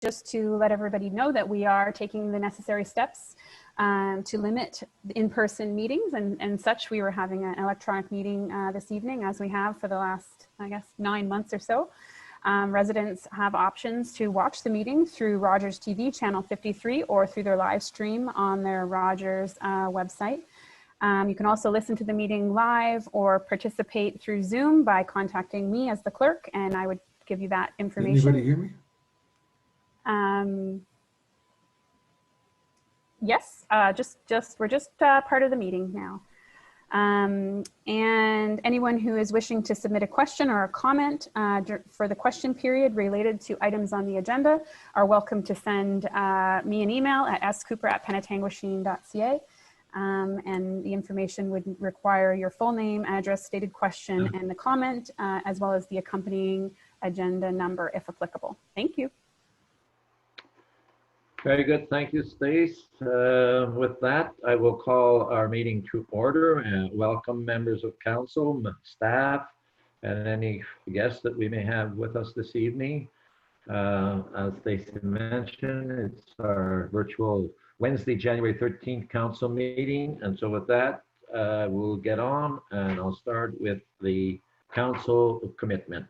just to let everybody know that we are taking the necessary steps to limit in-person meetings and such. We were having an electronic meeting this evening, as we have for the last, I guess, 9 months or so. Residents have options to watch the meeting through Rogers TV channel 53 or through their live stream on their Rogers website. You can also listen to the meeting live or participate through Zoom by contacting me as the clerk, and I would give you that information. Anybody hear me? Yes, we're just part of the meeting now. And anyone who is wishing to submit a question or a comment for the question period related to items on the agenda are welcome to send me an email at scooper@penetanguishene.ca. And the information would require your full name, address, stated question, and the comment, as well as the accompanying agenda number if applicable. Thank you. Very good. Thank you, Stace. With that, I will call our meeting to order and welcome members of council, staff, and any guests that we may have with us this evening. As Stacy mentioned, it's our virtual Wednesday, January 13th council meeting. And so with that, we'll get on, and I'll start with the council commitment.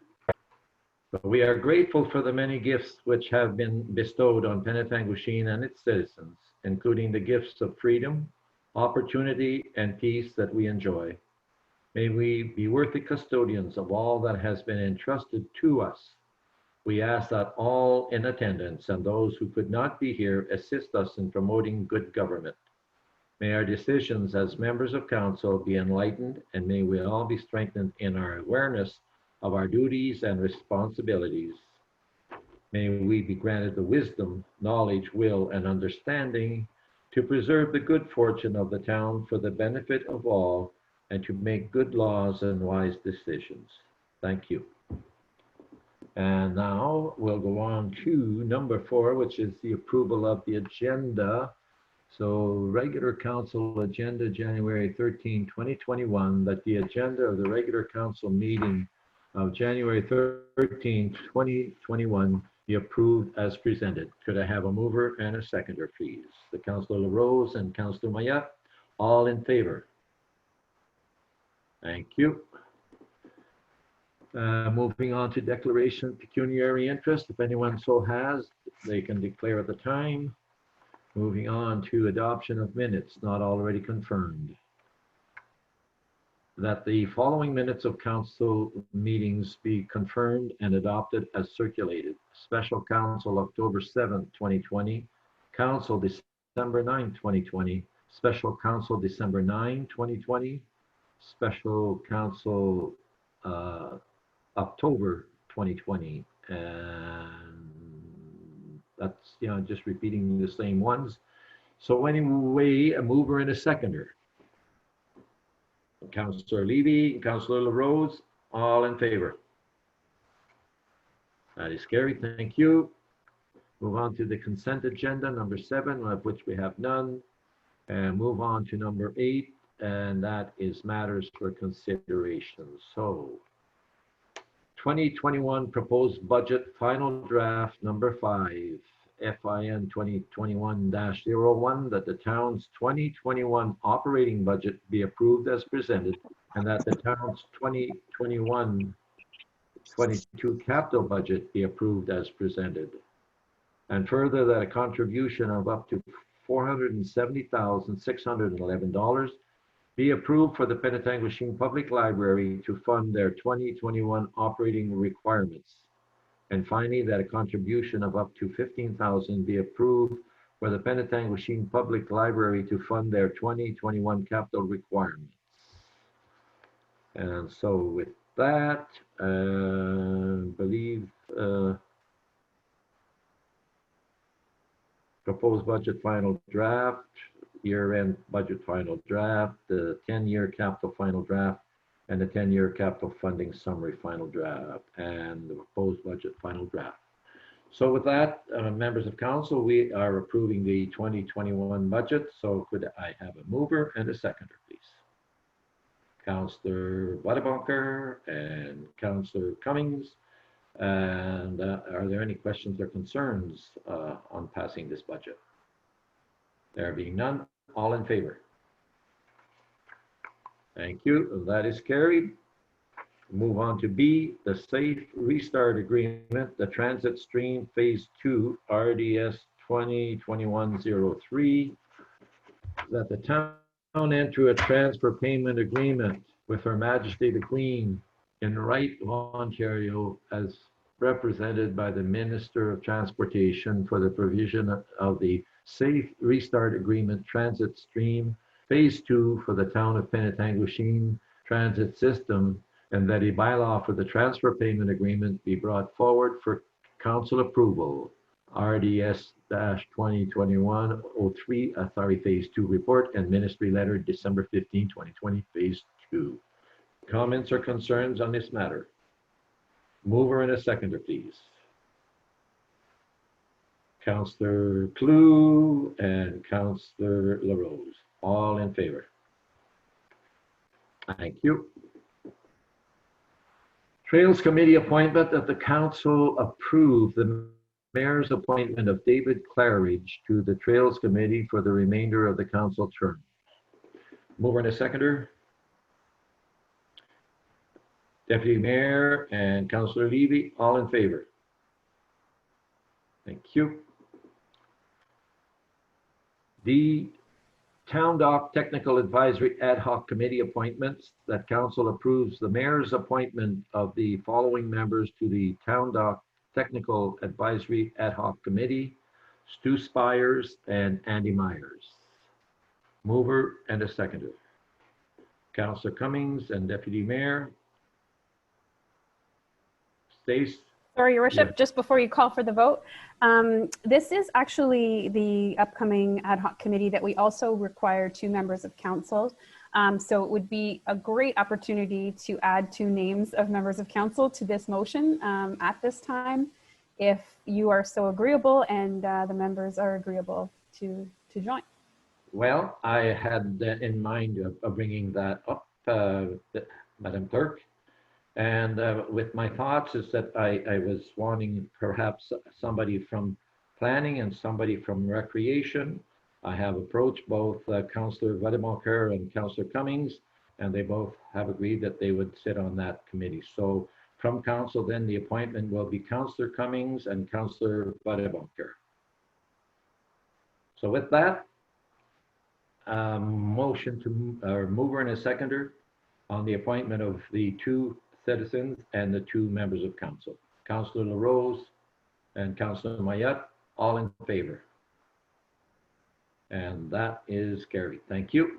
We are grateful for the many gifts which have been bestowed on Penetanguishene and its citizens, including the gifts of freedom, opportunity, and peace that we enjoy. May we be worthy custodians of all that has been entrusted to us. We ask that all in attendance and those who could not be here assist us in promoting good government. May our decisions as members of council be enlightened, and may we all be strengthened in our awareness of our duties and responsibilities. May we be granted the wisdom, knowledge, will, and understanding to preserve the good fortune of the town for the benefit of all, and to make good laws and wise decisions. Thank you. And now we'll go on to number 4, which is the approval of the agenda. So regular council agenda, January 13, 2021, that the agenda of the regular council meeting of January 13, 2021 be approved as presented. Could I have a mover and a seconder, please? The Councillor LaRose and Councillor Mayat, all in favor? Thank you. Moving on to declaration of pecuniary interest. If anyone so has, they can declare at the time. Moving on to adoption of minutes not already confirmed. That the following minutes of council meetings be confirmed and adopted as circulated. Special Council October 7th, 2020. Council December 9th, 2020. Special Council December 9, 2020. Special Council October 2020. And that's, just repeating the same ones. So anyway, a mover and a seconder. Councillor Levy, Councillor LaRose, all in favor? That is carried. Thank you. Move on to the consent agenda, number 7, of which we have none. And move on to number 8, and that is matters for consideration. So 2021 proposed budget final draft number 5. FIN 2021-01, that the town's 2021 operating budget be approved as presented, and that the town's 2021-22 capital budget be approved as presented. And further, that a contribution of up to $470,611 be approved for the Penetanguishene Public Library to fund their 2021 operating requirements. And finally, that a contribution of up to $15,000 be approved for the Penetanguishene Public Library to fund their 2021 capital requirements. And so with that, believe proposed budget final draft, year-end budget final draft, the 10-year capital final draft, and the 10-year capital funding summary final draft, and the proposed budget final draft. So with that, members of council, we are approving the 2021 budget. So could I have a mover and a seconder, please? Councillor Wadebonker and Councillor Cummings, And are there any questions or concerns on passing this budget? There being none, all in favor? Thank you. That is carried. Move on to B, the Safe Restart Agreement, the Transit Stream Phase 2, RDS 2021-03, that the town enter a transfer payment agreement with Her Majesty the Queen in Wright, Ontario, as represented by the Minister of Transportation for the provision of the Safe Restart Agreement Transit Stream Phase 2 for the town of Penetanguishene Transit System, and that a bylaw for the transfer payment agreement be brought forward for council approval. RDS-2021-03, Phase 2 report and ministry letter, December 15, 2020, Phase 2. Comments or concerns on this matter? Mover and a seconder, please. Councillor Klug and Councillor LaRose, all in favor? Thank you. Trails Committee appointment, that the council approve the mayor's appointment of David Claridge to the Trails Committee for the remainder of the council term. Mover and a seconder. Deputy Mayor and Councillor Levy, all in favor? Thank you. The Town Dock Technical Advisory Ad Hoc Committee appointments, that council approves the mayor's appointment of the following members to the Town Dock Technical Advisory Ad Hoc Committee: Stu Spires and Andy Myers. Mover and a seconder. Councillor Cummings and Deputy Mayor. Stace. Sorry, Your Worship, just before you call for the vote, this is actually the upcoming ad hoc committee that we also require 2 members of council. So it would be a great opportunity to add 2 names of members of council to this motion at this time, if you are so agreeable and the members are agreeable to join. Well, I had in mind of bringing that up, Madam Clerk. And with my thoughts is that I was wanting perhaps somebody from planning and somebody from recreation. I have approached both Councillor Vadeboncoeur and Councillor Cummings, and they both have agreed that they would sit on that committee. So from council, then the appointment will be Councillor Cummings and Councillor Vadeboncoeur. So with that, motion to, or mover and a seconder on the appointment of the 2 citizens and the 2 members of council. Councillor LaRose and Councillor Mayette, all in favor. And that is carried. Thank you.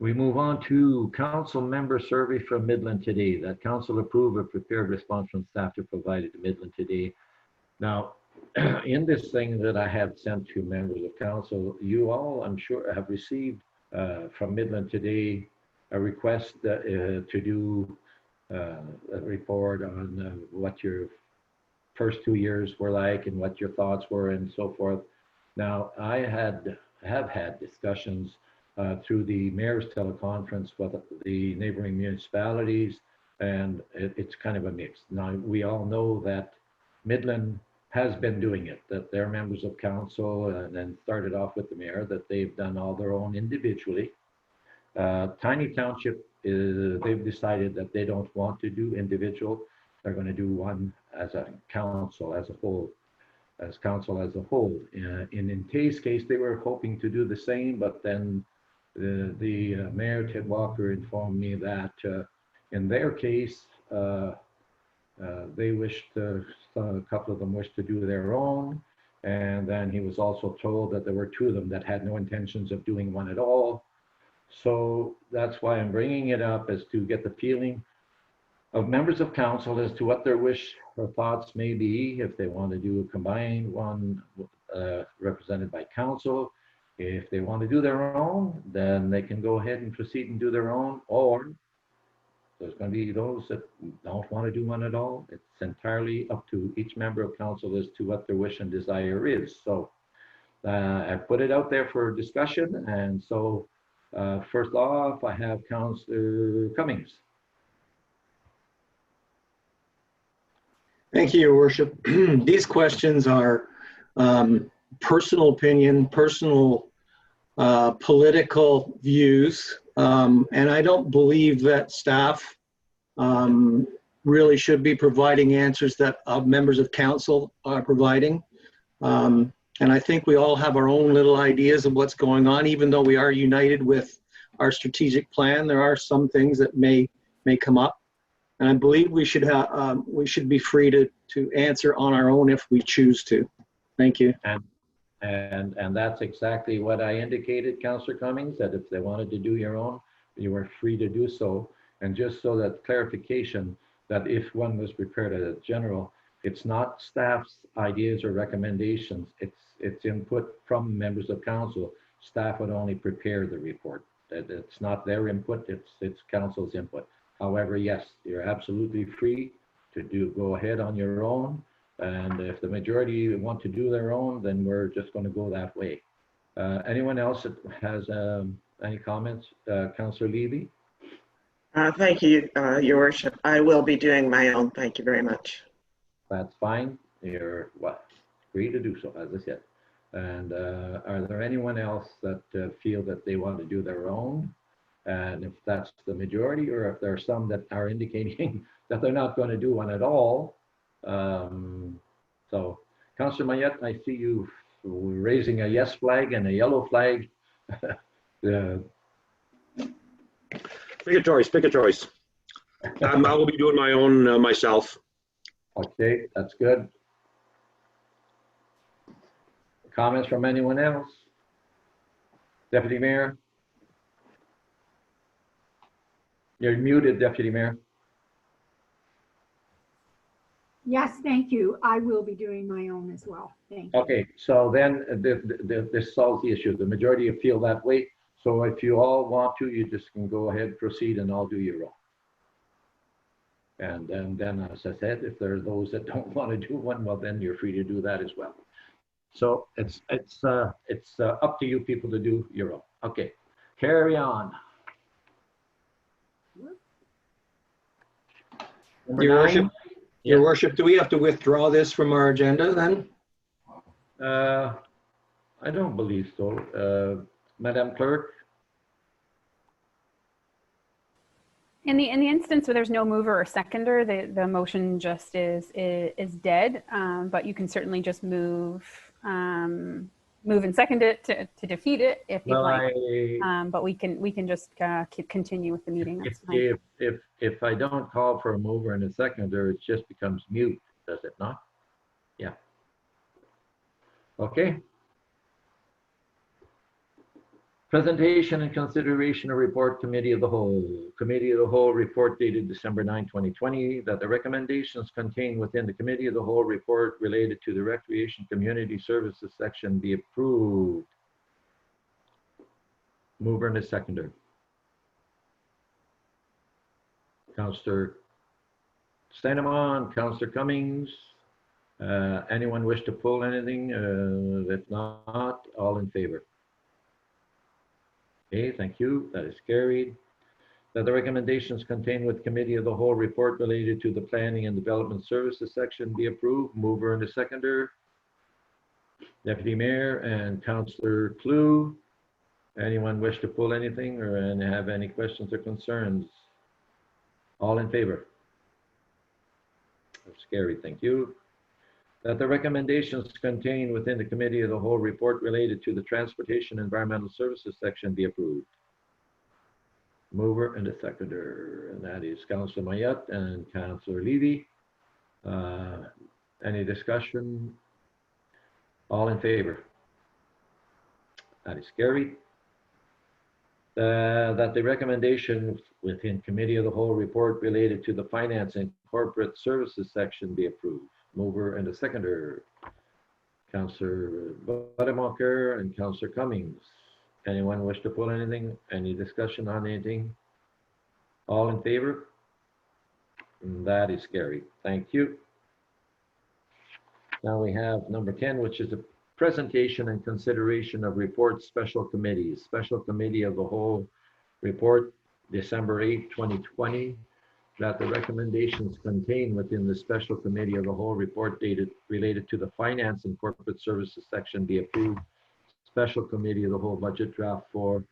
We move on to council member survey from Midland Today, that council approve a prepared response from staff to provide to Midland Today. Now, in this thing that I have sent to members of council, you all, I'm sure, have received from Midland Today a request to do a report on what your first 2 years were like and what your thoughts were and so forth. Now, I have had discussions through the mayor's teleconference with the neighboring municipalities, and it's kind of a mix. Now, we all know that Midland has been doing it, that they're members of council, and then started off with the mayor, that they've done all their own individually. Tiny Township, they've decided that they don't want to do individual. They're going to do one as a council as a whole, as council as a whole. In Tay's case, they were hoping to do the same, but then the mayor, Ted Walker, informed me that in their case, they wished, a couple of them wished to do their own. And then he was also told that there were 2 of them that had no intentions of doing one at all. So that's why I'm bringing it up, is to get the feeling of members of council as to what their wish or thoughts may be, if they want to do a combined one represented by council. If they want to do their own, then they can go ahead and proceed and do their own, or there's going to be those that don't want to do one at all. It's entirely up to each member of council as to what their wish and desire is. So I put it out there for discussion, and so first off, I have Councillor Cummings. Thank you, Your Worship. These questions are personal opinion, personal political views, and I don't believe that staff really should be providing answers that members of council are providing. And I think we all have our own little ideas of what's going on, even though we are united with our strategic plan. There are some things that may come up, and I believe we should be free to answer on our own if we choose to. Thank you. And that's exactly what I indicated, Councillor Cummings, that if they wanted to do your own, you were free to do so. And just so that clarification, that if one was prepared as a general, it's not staff's ideas or recommendations, it's input from members of council. Staff would only prepare the report. It's not their input, it's council's input. However, yes, you're absolutely free to go ahead on your own. And if the majority want to do their own, then we're just going to go that way. Anyone else that has any comments? Councillor Levy? Thank you, Your Worship. I will be doing my own. Thank you very much. That's fine. You're free to do so, as I said. And are there anyone else that feel that they want to do their own? And if that's the majority, or if there are some that are indicating that they're not going to do one at all. So, Councillor Mayette, I see you raising a yes flag and a yellow flag. Pick a choice, pick a choice. I will be doing my own myself. Okay, that's good. Comments from anyone else? Deputy Mayor? You're muted, Deputy Mayor. Yes, thank you. I will be doing my own as well. Thank you. Okay, so then this solves the issue. The majority feel that way. So if you all want to, you just can go ahead, proceed, and I'll do your own. And then, as I said, if there are those that don't want to do one, well, then you're free to do that as well. So it's up to you people to do your own. Okay, carry on. Your Worship, do we have to withdraw this from our agenda then? I don't believe so. Madam Clerk? In the instance where there's no mover or seconder, the motion just is dead. But you can certainly just move and second it to defeat it if you'd like. But we can just continue with the meeting. That's fine. If I don't call for a mover and a seconder, it just becomes mute, does it not? Yeah. Okay. Presentation and consideration of report Committee of the Whole. Committee of the Whole report dated December 9, 2020, that the recommendations contained within the Committee of the Whole report related to the Recreation Community Services section be approved. Mover and a seconder. Councillor Steinemann, Councillor Cummings. Anyone wish to pull anything? If not, all in favor. Okay, thank you. That is carried. That the recommendations contained with Committee of the Whole report related to the Planning and Development Services section be approved. Mover and a seconder. Deputy Mayor and Councillor Clue. Anyone wish to pull anything or have any questions or concerns? All in favor? That's carried. Thank you. That the recommendations contained within the Committee of the Whole report related to the Transportation Environmental Services section be approved. Mover and a seconder, and that is Councillor Mayette and Councillor Levy. Any discussion? All in favor? That is carried. That the recommendations within Committee of the Whole report related to the Finance and Corporate Services section be approved. Mover and a seconder, Councillor Budemonker and Councillor Cummings. Anyone wish to pull anything? Any discussion on anything? All in favor? And that is carried. Thank you. Now we have number 10, which is a presentation and consideration of reports, special committees. Special Committee of the Whole report, December 8, 2020. that the recommendations contained within the special committee of the whole report dated related to the finance and corporate services section be approved. Special committee of the whole budget draft for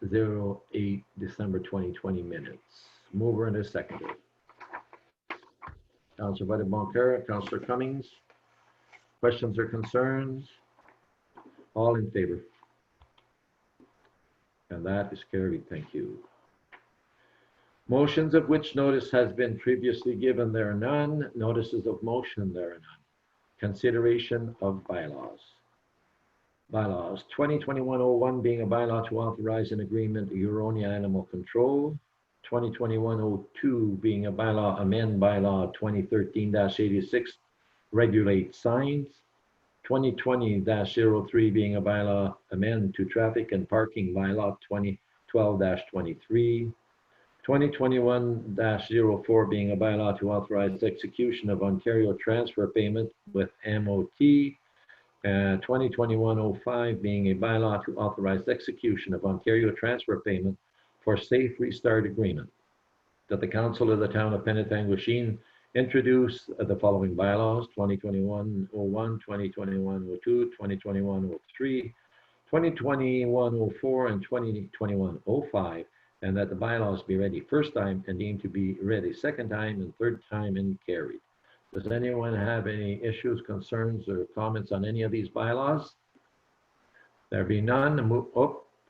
08 December 2020 minutes. Mover and a seconder. Councillor Penetanguishene, Councillor Cummings. Questions or concerns? All in favor? And that is carried. Thank you. Motions of which notice has been previously given, there are none. Notices of motion, there are none. Consideration of bylaws. Bylaws 2021-01 being a bylaw to authorize an agreement with Euronia Animal Control. 2021-02 being a bylaw amend bylaw 2013-86 regulate signs. 2020-03 being a bylaw amend to traffic and parking bylaw 2012-23. 2021-04 being a bylaw to authorize execution of Ontario transfer payment with MOT. 2021-05 being a bylaw to authorize execution of Ontario transfer payment for safe restart agreement. That the Council of the Town of Penetanguishene introduce the following bylaws: 2021-01, 2021-02, 2021-03, 2021-04, and 2021-05, and that the bylaws be ready first time and deemed to be ready second time and third time and carried. Does anyone have any issues, concerns, or comments on any of these bylaws? There be none.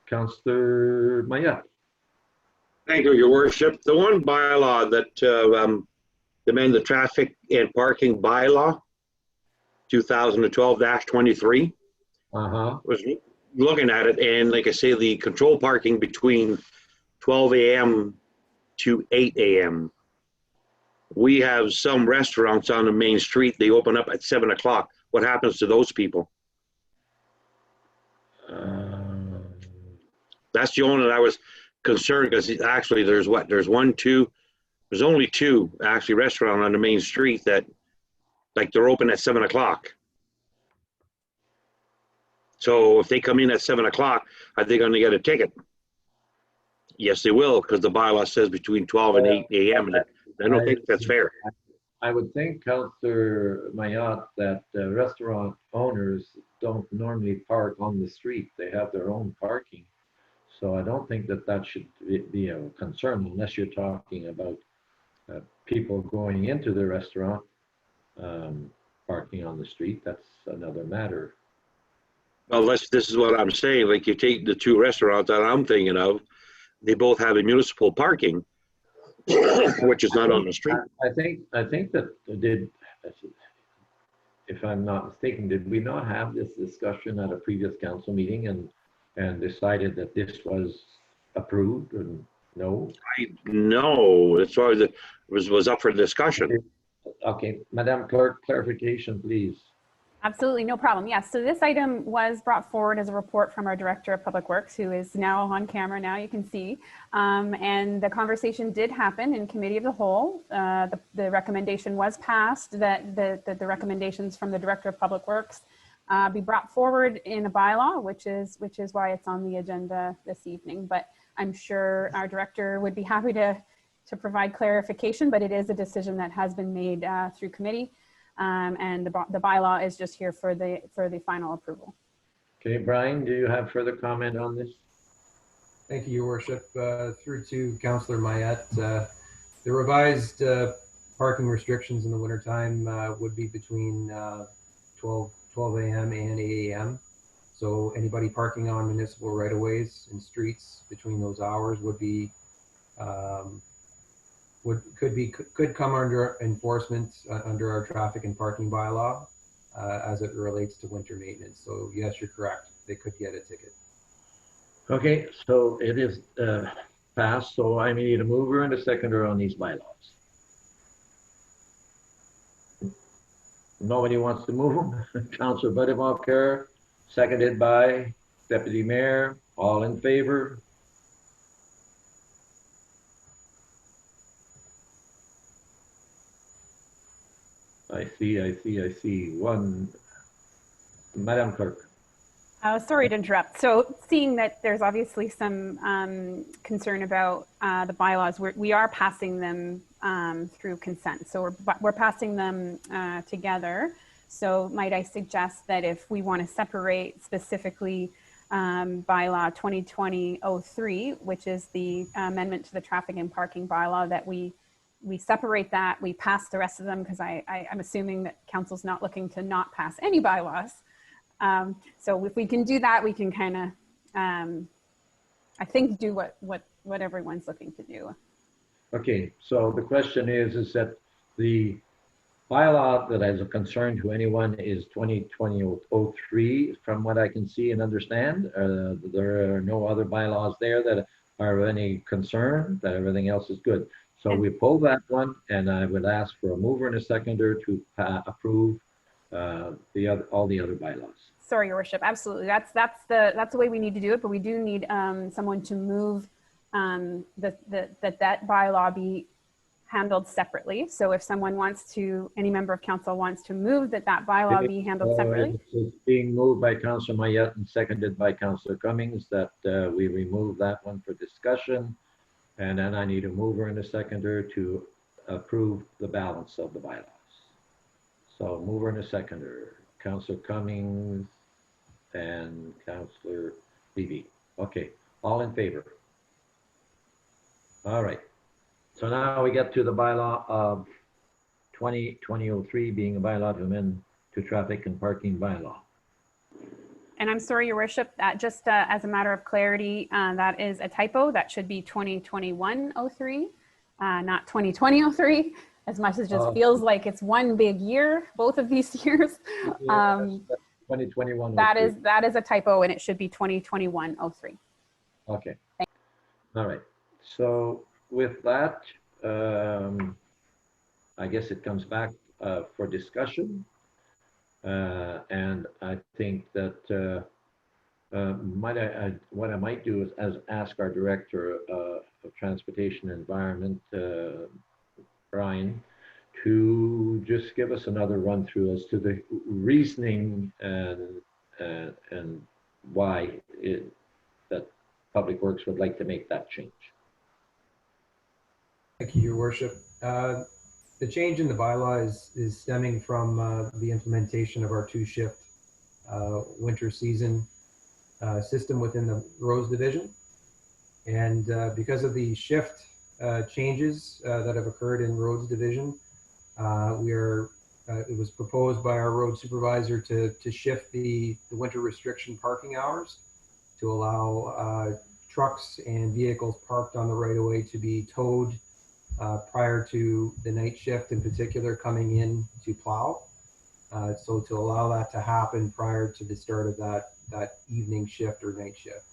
Councillor Mayette. Thank you, Your Worship. The one bylaw that amend the traffic and parking bylaw, 2012-23, was looking at it, and like I say, the control parking between 12 a.m. to 8 a.m. We have some restaurants on the main street, they open up at 7 o'clock. What happens to those people? That's the only that I was concerned, because actually there's only two actually restaurants on the main street that like they're open at 7 o'clock. So if they come in at 7 o'clock, are they going to get a ticket? Yes, they will, because the bylaw says between 12 and 8 a.m. and I don't think that's fair. I would think, Councillor Mayette, that restaurant owners don't normally park on the street. They have their own parking. So I don't think that that should be a concern, unless you're talking about people going into the restaurant, parking on the street. That's another matter. Well, this is what I'm saying. Like, you take the two restaurants that I'm thinking of, they both have a municipal parking, which is not on the street. I think that if I'm not mistaken, did we not have this discussion at a previous council meeting and decided that this was approved? And no? No, it's always it was up for discussion. Okay, Madam Clerk, clarification, please. Absolutely, no problem. Yes, so this item was brought forward as a report from our Director of Public Works, who is now on camera now, you can see. And the conversation did happen in Committee of the Whole. The recommendation was passed that the recommendations from the Director of Public Works be brought forward in a bylaw, which is why it's on the agenda this evening. But I'm sure our Director would be happy to provide clarification, but it is a decision that has been made through committee. And the bylaw is just here for the final approval. Okay, Brian, do you have further comment on this? Thank you, Your Worship. Through to Councillor Mayette. The revised parking restrictions in the wintertime would be between 12 a.m. and 8 a.m. So anybody parking on municipal right-of-ways and streets between those hours would be could come under enforcement under our traffic and parking bylaw as it relates to winter maintenance. So yes, you're correct. They could get a ticket. Okay, so it is passed. So I need a mover and a seconder on these bylaws. Nobody wants to move them. Councillor Penetanguishene, seconded by Deputy Mayor. All in favor? I see. One, Madam Clerk. Sorry to interrupt. So seeing that there's obviously some concern about the bylaws, we are passing them through consent. So we're passing them together. So might I suggest that if we want to separate specifically bylaw 2020-03, which is the amendment to the traffic and parking bylaw, that we separate that, we pass the rest of them, because I'm assuming that council's not looking to not pass any bylaws. So if we can do that, we can kind of, I think, do what everyone's looking to do. Okay, so the question is that the bylaw that is a concern to anyone is 2020-03, from what I can see and understand. There are no other bylaws there that are of any concern, that everything else is good. So we pull that one, and I would ask for a mover and a seconder to approve all the other bylaws. Sorry, Your Worship, absolutely. That's the way we need to do it, but we do need someone to move that bylaw be handled separately. So if someone wants to, any member of council wants to move that bylaw be handled separately. It's being moved by Councillor Mayette and seconded by Councillor Cummings that we remove that one for discussion. And then I need a mover and a seconder to approve the balance of the bylaws. So mover and a seconder, Councillor Cummings and Councillor Levy. Okay, all in favor? All right. So now we get to the bylaw of 2003 being a bylaw to amend to traffic and parking bylaw. And I'm sorry, Your Worship, that just as a matter of clarity, that is a typo. That should be 2021-03, not 2020-03, as much as it just feels like it's one big year, both of these years. Yeah, 2021. That is a typo, and it should be 2021-03. Okay. All right. So with that, I guess it comes back for discussion. And I think that what I might do is ask our Director of Transportation and Environment, Brian, to just give us another run through as to the reasoning and why that Public Works would like to make that change. Thank you, Your Worship. The change in the bylaw is stemming from the implementation of our two-shift winter season system within the roads division. And because of the shift changes that have occurred in roads division, it was proposed by our road supervisor to shift the winter restriction parking hours to allow trucks and vehicles parked on the right-of-way to be towed prior to the night shift, in particular coming in to plow. So to allow that to happen prior to the start of that evening shift or night shift.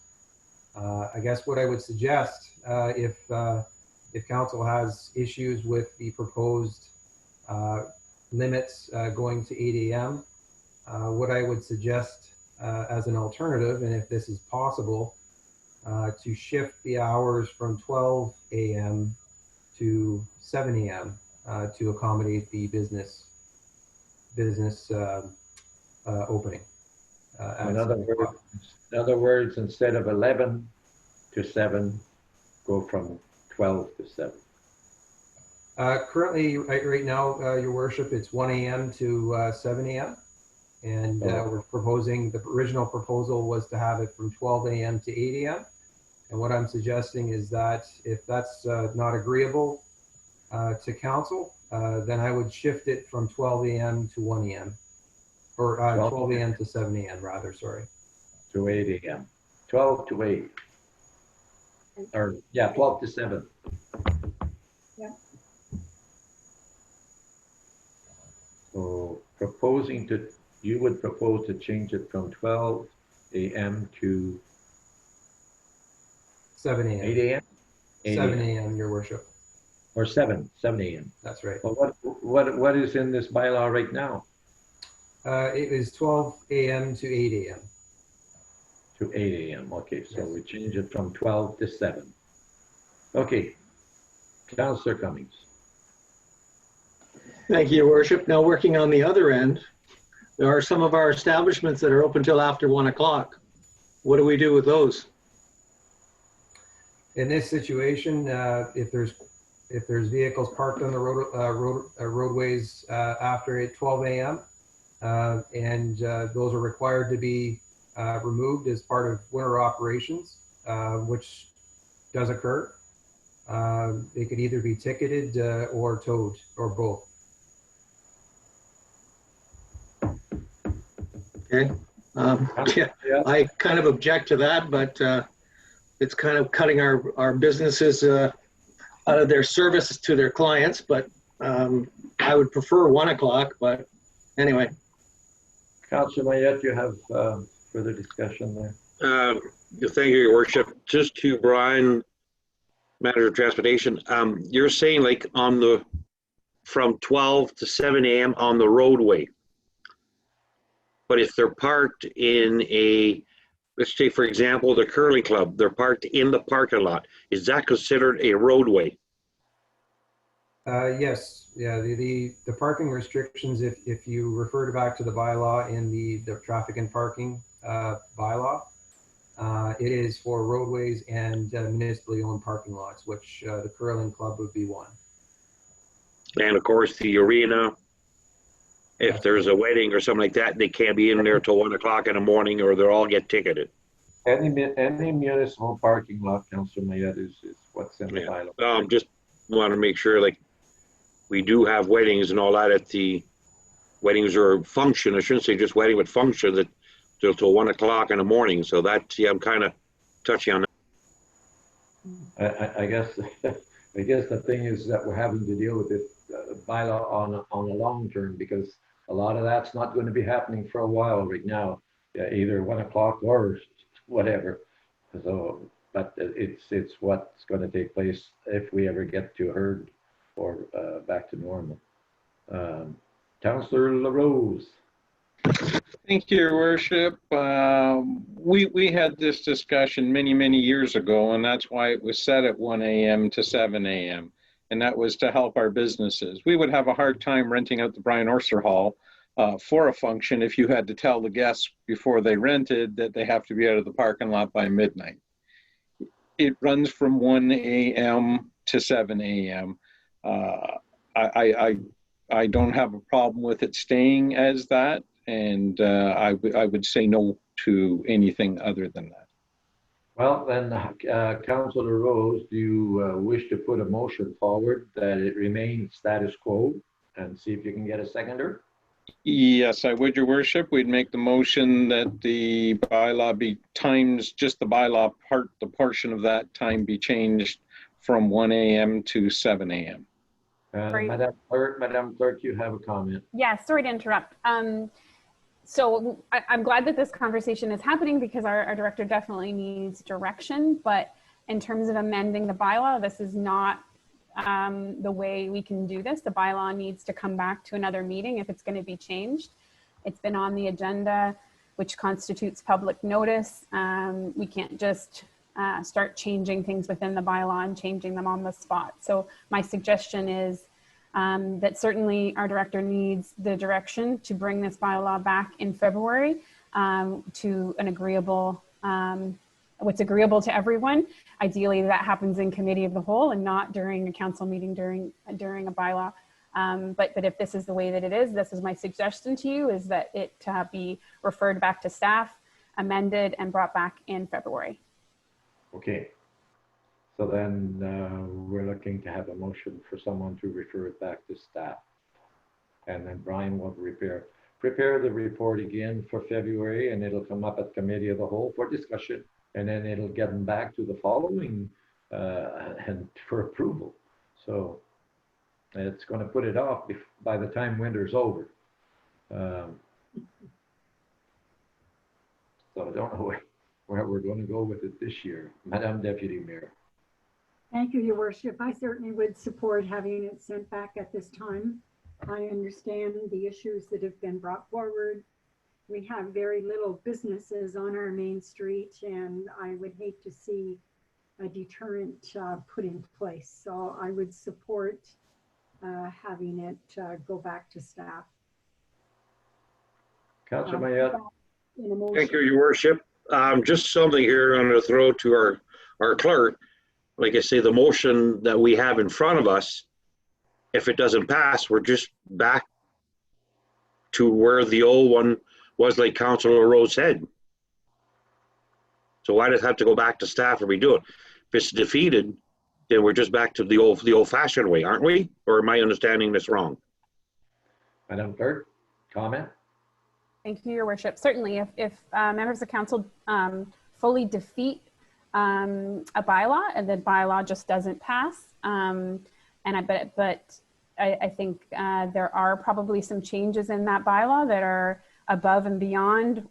I guess what I would suggest, if council has issues with the proposed limits going to 8 a.m., what I would suggest as an alternative, and if this is possible, to shift the hours from 12 a.m. to 7 a.m. To accommodate the business opening. In other words, instead of 11 to 7, go from 12 to 7. Currently, right now, Your Worship, it's 1 a.m. to 7 a.m. And we're proposing, the original proposal was to have it from 12 a.m. to 8 a.m. And what I'm suggesting is that if that's not agreeable to council, then I would shift it from 12 a.m. to 1 a.m. or 12 a.m. to 7 a.m. rather, sorry. To 8 a.m. 12 to 8. Or, yeah, 12 to 7. Yeah. So you would propose to change it from 12 a.m. to 7 a.m. 8 a.m.? 7 a.m., Your Worship. Or 7 a.m. That's right. Well, what is in this bylaw right now? It is 12 a.m. to 8 a.m. To 8 a.m. Okay, so Yes. we change it from 12 to 7. Okay, Councillor Cummings. Thank you, Your Worship. Now, working on the other end, there are some of our establishments that are open till after 1 o'clock. What do we do with those? In this situation, if there's if there's vehicles parked on the roadways after 12 a.m. And those are required to be removed as part of winter operations, which does occur. They could either be ticketed or towed, or both. Okay. Yeah, I kind of object to that, but it's kind of cutting our businesses out of their services to their clients. But I would prefer 1 o'clock. But anyway. Councillor Mayette, you have further discussion there? Thank you, Your Worship. Just to Brian, Manager of Transportation, you're saying like from 12 to 7 a.m. on the roadway. But if they're parked in let's say, for example, the curling club, they're parked in the parking lot, is that considered a roadway? Yes, yeah, the parking restrictions, if you refer back to the bylaw in the traffic and parking bylaw, it is for roadways and municipally owned parking lots, which the curling club would be one. And of course, the arena, if there's a wedding or something like that, they can't be in there till 1 o'clock in the morning or they'll all get ticketed. Any municipal parking lot, Councillor Mayette, is what's in the bylaw. Just want to make sure, like, we do have weddings and all that at the weddings or function. I shouldn't say just wedding, but function that till 1 o'clock in the morning. So that, yeah, I'm kind of touchy on that. I guess the thing is that we're having to deal with this bylaw on a long term, because a lot of that's not going to be happening for a while right now. Yeah, either 1 o'clock or whatever. So, but it's what's going to take place if we ever get to herd or back to normal. Councillor LaRose. Thank you, Your Worship. We had this discussion many years ago, and that's why it was set at 1 a.m. to 7 a.m. And that was to help our businesses. We would have a hard time renting out the Brian Orser Hall for a function if you had to tell the guests before they rented that they have to be out of the parking lot by midnight. It runs from 1 a.m. to 7 a.m. I don't have a problem with it staying as that, and I would say no to anything other than that. Well, then, Councillor Rose, do you wish to put a motion forward that it remains status quo, and see if you can get a seconder? Yes, I would, Your Worship. We'd make the motion that the bylaw be times, just the bylaw part, the portion of that time be changed from 1 a.m. to 7 a.m. Madam Clerk, you have a comment. Yeah, sorry to interrupt. So I'm glad that this conversation is happening, because our director definitely needs direction. But in terms of amending the bylaw, this is not the way we can do this. The bylaw needs to come back to another meeting if it's going to be changed. It's been on the agenda, which constitutes public notice. We can't just start changing things within the bylaw and changing them on the spot. So my suggestion is that certainly our director needs the direction to bring this bylaw back in February to an agreeable, what's agreeable to everyone. Ideally, that happens in committee of the whole and not during a council meeting during a bylaw. But if this is the way that it is, this is my suggestion to you, is that it be referred back to staff, amended, and brought back in February. Okay. So then we're looking to have a motion for someone to refer it back to staff. And then Brian will prepare the report again for February, and it'll come up at committee of the whole for discussion. And then it'll get them back to the following and for approval. So it's going to put it off by the time winter's over. So I don't know where we're going to go with it this year. Madam Deputy Mayor. Thank you, Your Worship. I certainly would support having it sent back at this time. I understand the issues that have been brought forward. We have very little businesses on our main street, and I would hate to see a deterrent put in place. So I would support having it go back to staff. Councillor Mayette. Thank you, Your Worship. Just something here I'm going to throw to our clerk. like I say, the motion that we have in front of us, if it doesn't pass, we're just back to where the old one was, like Councilor Rose said. So why does it have to go back to staff or redo it? If it's defeated, then we're just back to the old-fashioned way, aren't we? Or am I understanding this wrong? Madam Clerk, comment? Thank you, Your Worship. Certainly, if members of council fully defeat a bylaw and the bylaw just doesn't pass, but I think there are probably some changes in that bylaw that are above and beyond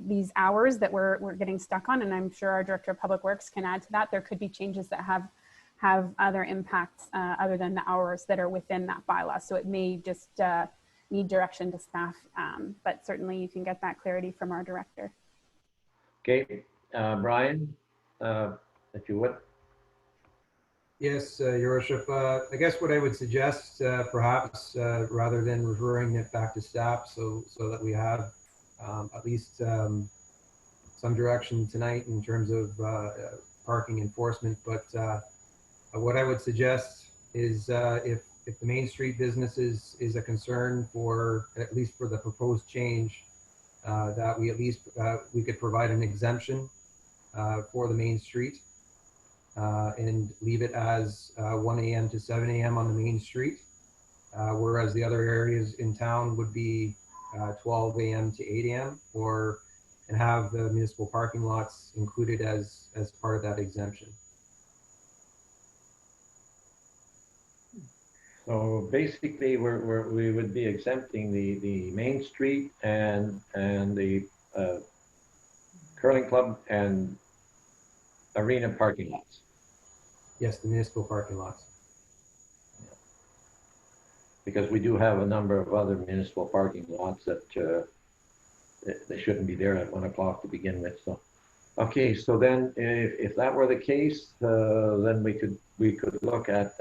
these hours that we're getting stuck on, and I'm sure our Director of Public Works can add to that. There could be changes that have other impacts other than the hours that are within that bylaw. So it may just need direction to staff, but certainly you can get that clarity from our director. Okay, Brian, if you would. Yes, Your Worship. I guess what I would suggest, perhaps, rather than referring it back to staff, so that we have at least some direction tonight in terms of parking enforcement. But what I would suggest is, if the Main Street business is a concern for, at least for the proposed change, that we at least we could provide an exemption for the Main Street. And leave it as 1 a.m. to 7 a.m. on the Main Street, whereas the other areas in town would be 12 a.m. to 8 a.m. and have the municipal parking lots included as part of that exemption. So basically, we would be exempting the Main Street and the curling club and arena parking lots. Yes, the municipal parking lots. Because we do have a number of other municipal parking lots that they shouldn't be there at 1 o'clock to begin with. So, okay, so then if that were the case, then we could look at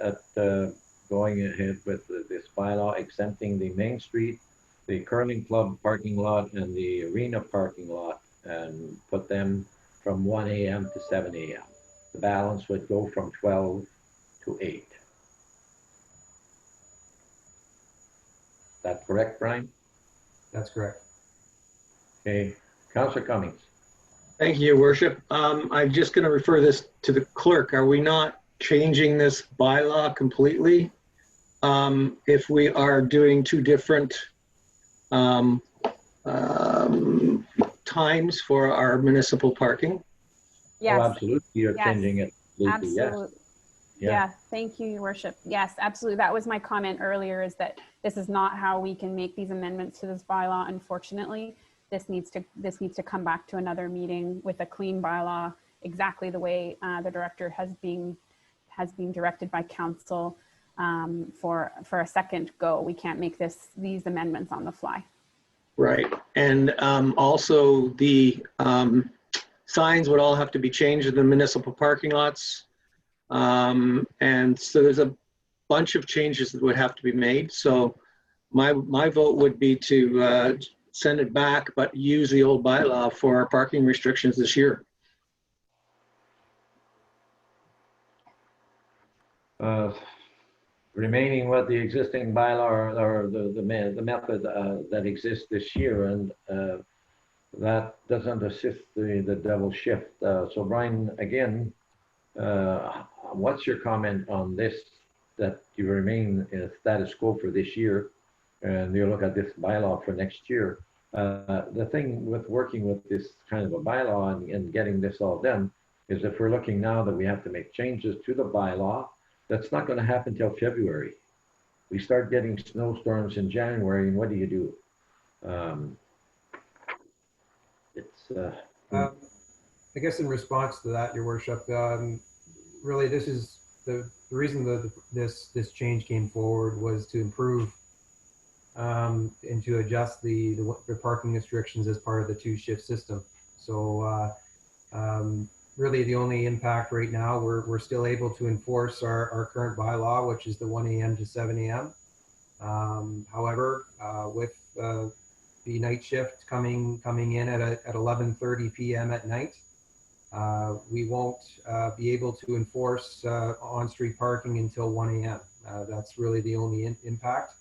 going ahead with this bylaw exempting the Main Street, the curling club parking lot, and the arena parking lot, and put them from 1 a.m. to 7 a.m. The balance would go from 12 to 8. That's correct, Brian? That's correct. Okay, Councillor Cummings. Thank you, Your Worship. I'm just going to refer this to the clerk. Are we not changing this bylaw completely if we are doing two different times for our municipal parking? Yes. Oh, absolutely. You're changing it. Absolutely. Yes. Yeah, thank you, Your Worship. Yes, absolutely. That was my comment earlier, is that this is not how we can make these amendments to this bylaw. Unfortunately, this needs to come back to another meeting with a clean bylaw, exactly the way the director has been directed by council for a second go. We can't make these amendments on the fly. Right, and also the signs would all have to be changed in the municipal parking lots. And so there's a bunch of changes that would have to be made. So my vote would be to send it back, but use the old bylaw for our parking restrictions this year. Remaining with the existing bylaw or the method that exists this year, and that doesn't assist the double shift. So Brian, again, what's your comment on this, that you remain in status quo for this year and you look at this bylaw for next year? The thing with working with this kind of a bylaw and getting this all done is, if we're looking now that we have to make changes to the bylaw, that's not going to happen till February. We start getting snowstorms in January, and what do you do? I guess in response to that, Your Worship, really this is the reason that this change came forward was to improve and to adjust the parking restrictions as part of the two-shift system. So really the only impact right now, we're still able to enforce our current bylaw, which is the 1 a.m. to 7 a.m. However, with the night shift coming in at 11:30 p.m. at night, We won't be able to enforce on-street parking until 1 a.m. That's really the only impact.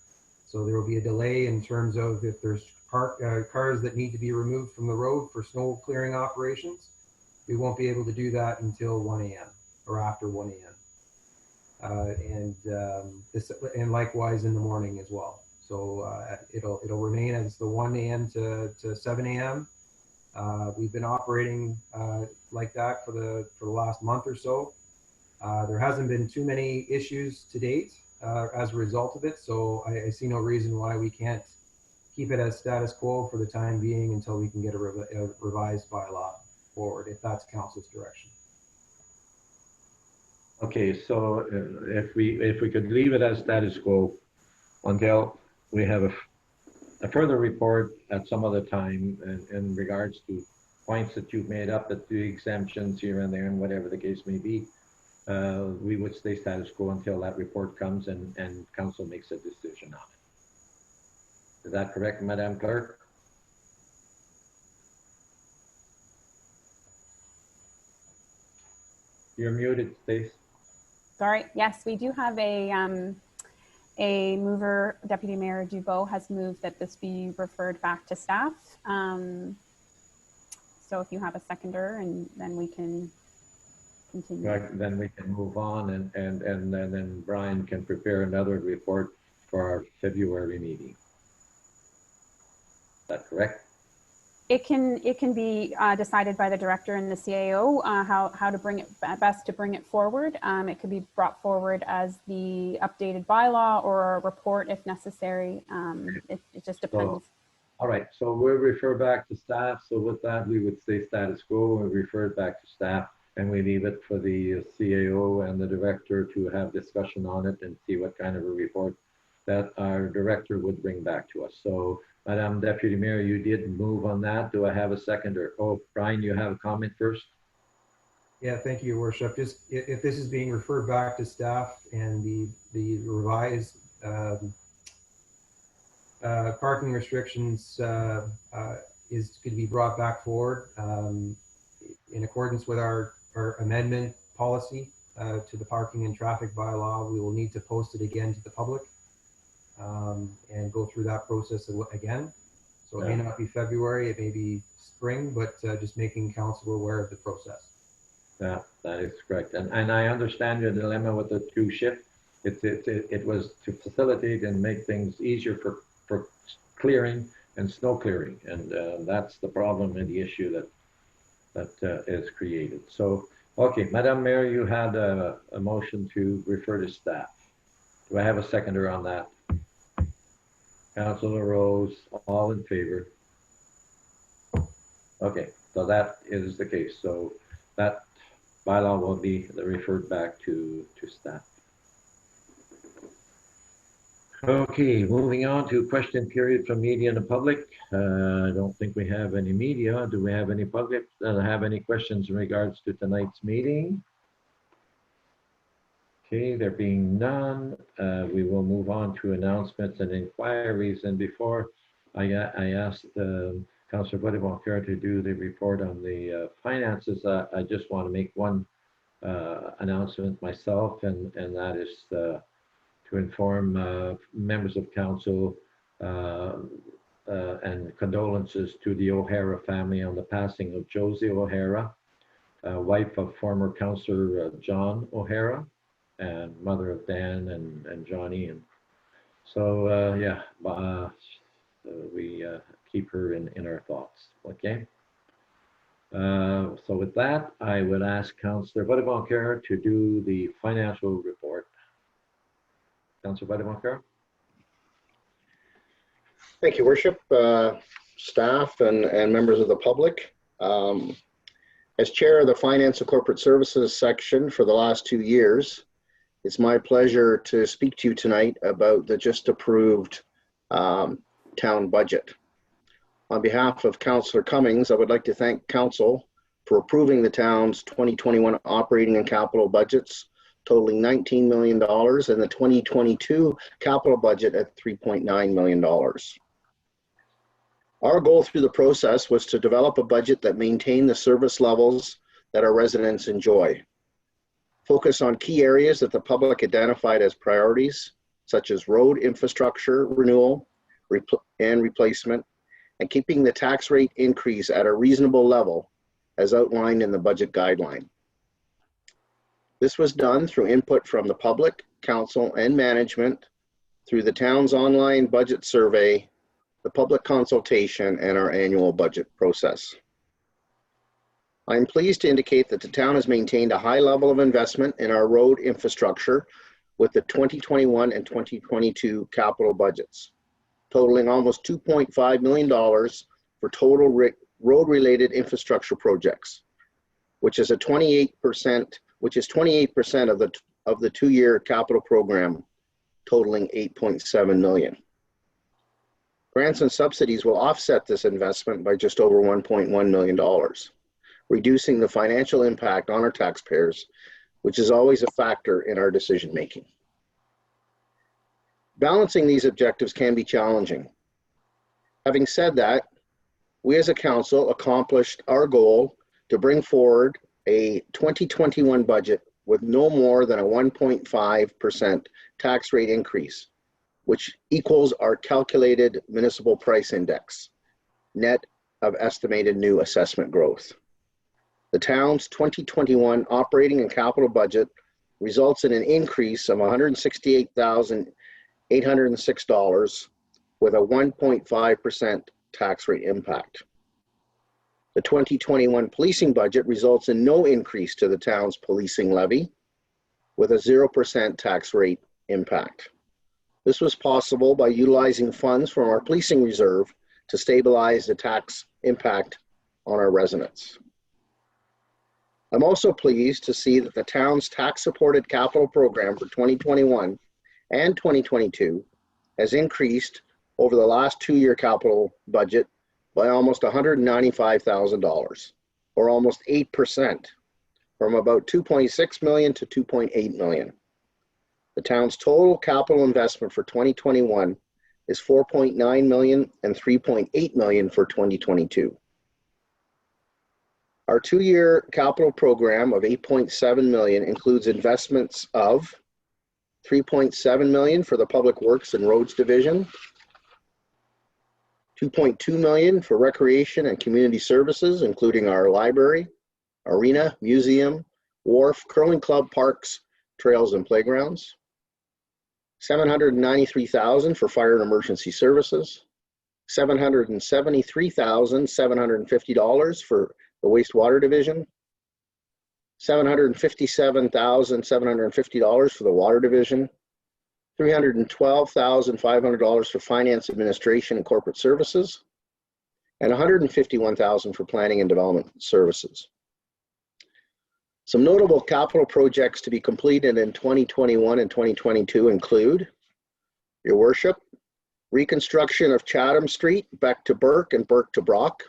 So there will be a delay in terms of if there's cars that need to be removed from the road for snow clearing operations. We won't be able to do that until 1 a.m. or after 1 a.m. And likewise in the morning as well. So it'll remain as the 1 a.m. to 7 a.m. We've been operating like that for the last month or so. There hasn't been too many issues to date as a result of it, so I see no reason why we can't keep it as status quo for the time being until we can get a revised bylaw forward, if that's council's direction. Okay, so if we could leave it as status quo until we have a further report at some other time in regards to points that you've made up, that the exemptions here and there and whatever the case may be, we would stay status quo until that report comes and council makes a decision on it. Is that correct, Madam Clerk? You're muted, Stace. Sorry. Yes, we do have a mover. Deputy Mayor Dubois has moved that this be referred back to staff. So if you have a seconder, and then we can continue. Right, then we can move on, and then Brian can prepare another report for our February meeting. Is that correct? It can be decided by the director and the CAO how to bring it best to bring it forward. It could be brought forward as the updated bylaw or a report if necessary. It just depends. All right, so we'll refer back to staff. So with that, we would say status quo and refer it back to staff, and we leave it for the CAO and the director to have discussion on it and see what kind of a report that our director would bring back to us. So Madam Deputy Mayor, you did move on that. Do I have a seconder? Oh, Brian, you have a comment first? Yeah, thank you, Your Worship. Just if this is being referred back to staff and the revised parking restrictions is going to be brought back forward in accordance with our amendment policy to the parking and traffic bylaw, we will need to post it again to the public. And go through that process again. So it may not be February, it may be spring, but just making council aware of the process. Yeah, that is correct. And I understand your dilemma with the 2 shift. It was to facilitate and make things easier for clearing and snow clearing. And that's the problem and the issue that is created. So, okay, Madam Mayor, you had a motion to refer to staff. Do I have a seconder on that? Councilor Rose, all in favor? Okay, so that is the case. So that bylaw will be referred back to staff. Okay, moving on to question period from media and the public. I don't think we have any media. Do we have any public that have any questions in regards to tonight's meeting? Okay, there being none, we will move on to announcements and inquiries. And before I asked Councillor Boisdeboncoeur to do the report on the finances, I just want to make one announcement myself, and that is to inform members of council and condolences to the O'Hara family on the passing of Josie O'Hara, wife of former Councillor John O'Hara, and mother of Dan and Johnny. And so, yeah, we keep her in our thoughts, okay? So with that, I would ask Councillor Boisdeboncoeur to do the financial report. Councillor Boisdeboncoeur. Thank you, Worship, staff and members of the public. As chair of the Finance and Corporate Services section for the last 2 years, it's my pleasure to speak to you tonight about the just approved town budget. On behalf of Councillor Cummings, I would like to thank Council for approving the town's 2021 operating and capital budgets totaling $19 million and the 2022 capital budget at $3.9 million. Our goal through the process was to develop a budget that maintained the service levels that our residents enjoy. Focus on key areas that the public identified as priorities, such as road infrastructure renewal and replacement, and keeping the tax rate increase at a reasonable level as outlined in the budget guideline. This was done through input from the public, council, and management through the town's online budget survey, the public consultation, and our annual budget process. I am pleased to indicate that the town has maintained a high level of investment in our road infrastructure with the 2021 and 2022 capital budgets, totaling almost $2.5 million for total road-related infrastructure projects, which is 28% of the two-year capital program, totaling $8.7 million. Grants and subsidies will offset this investment by just over $1.1 million, reducing the financial impact on our taxpayers, which is always a factor in our decision-making. Balancing these objectives can be challenging. Having said that, we as a council accomplished our goal to bring forward a 2021 budget with no more than a 1.5% tax rate increase, which equals our calculated municipal price index, net of estimated new assessment growth. The town's 2021 operating and capital budget results in an increase of $168,806 with a 1.5% tax rate impact. The 2021 policing budget results in no increase to the town's policing levy with a 0% tax rate impact. This was possible by utilizing funds from our policing reserve to stabilize the tax impact on our residents. I'm also pleased to see that the town's tax-supported capital program for 2021 and 2022 has increased over the last two-year capital budget by almost $195,000, or almost 8%, from about $2.6 million to $2.8 million. The town's total capital investment for 2021 is $4.9 million and $3.8 million for 2022. Our two-year capital program of $8.7 million includes investments of $3.7 million for the Public Works and Roads Division, $2.2 million for recreation and community services, including our library, arena, museum, wharf, curling club, parks, trails, and playgrounds, $793,000 for fire and emergency services, $773,750 for the wastewater division, $757,750 for the water division, $312,500 for finance administration and corporate services, and $151,000 for planning and development services. Some notable capital projects to be completed in 2021 and 2022 include, Your Worship, reconstruction of Chatham Street, Beck to Burke and Burke to Brock,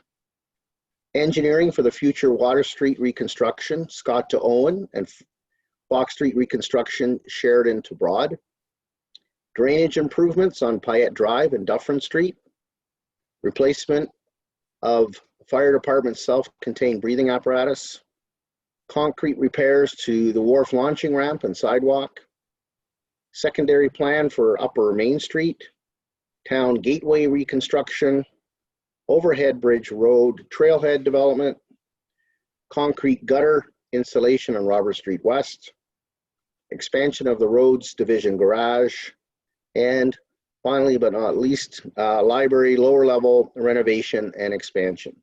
engineering for the future Water Street reconstruction, Scott to Owen, and Fox Street reconstruction, Sheridan to Broad, drainage improvements on Payette Drive and Dufferin Street, replacement of fire department self-contained breathing apparatus, concrete repairs to the wharf launching ramp and sidewalk, secondary plan for Upper Main Street, town gateway reconstruction, overhead bridge road trailhead development, concrete gutter installation on Robert Street West, expansion of the roads division garage, and finally but not least, library lower level renovation and expansion.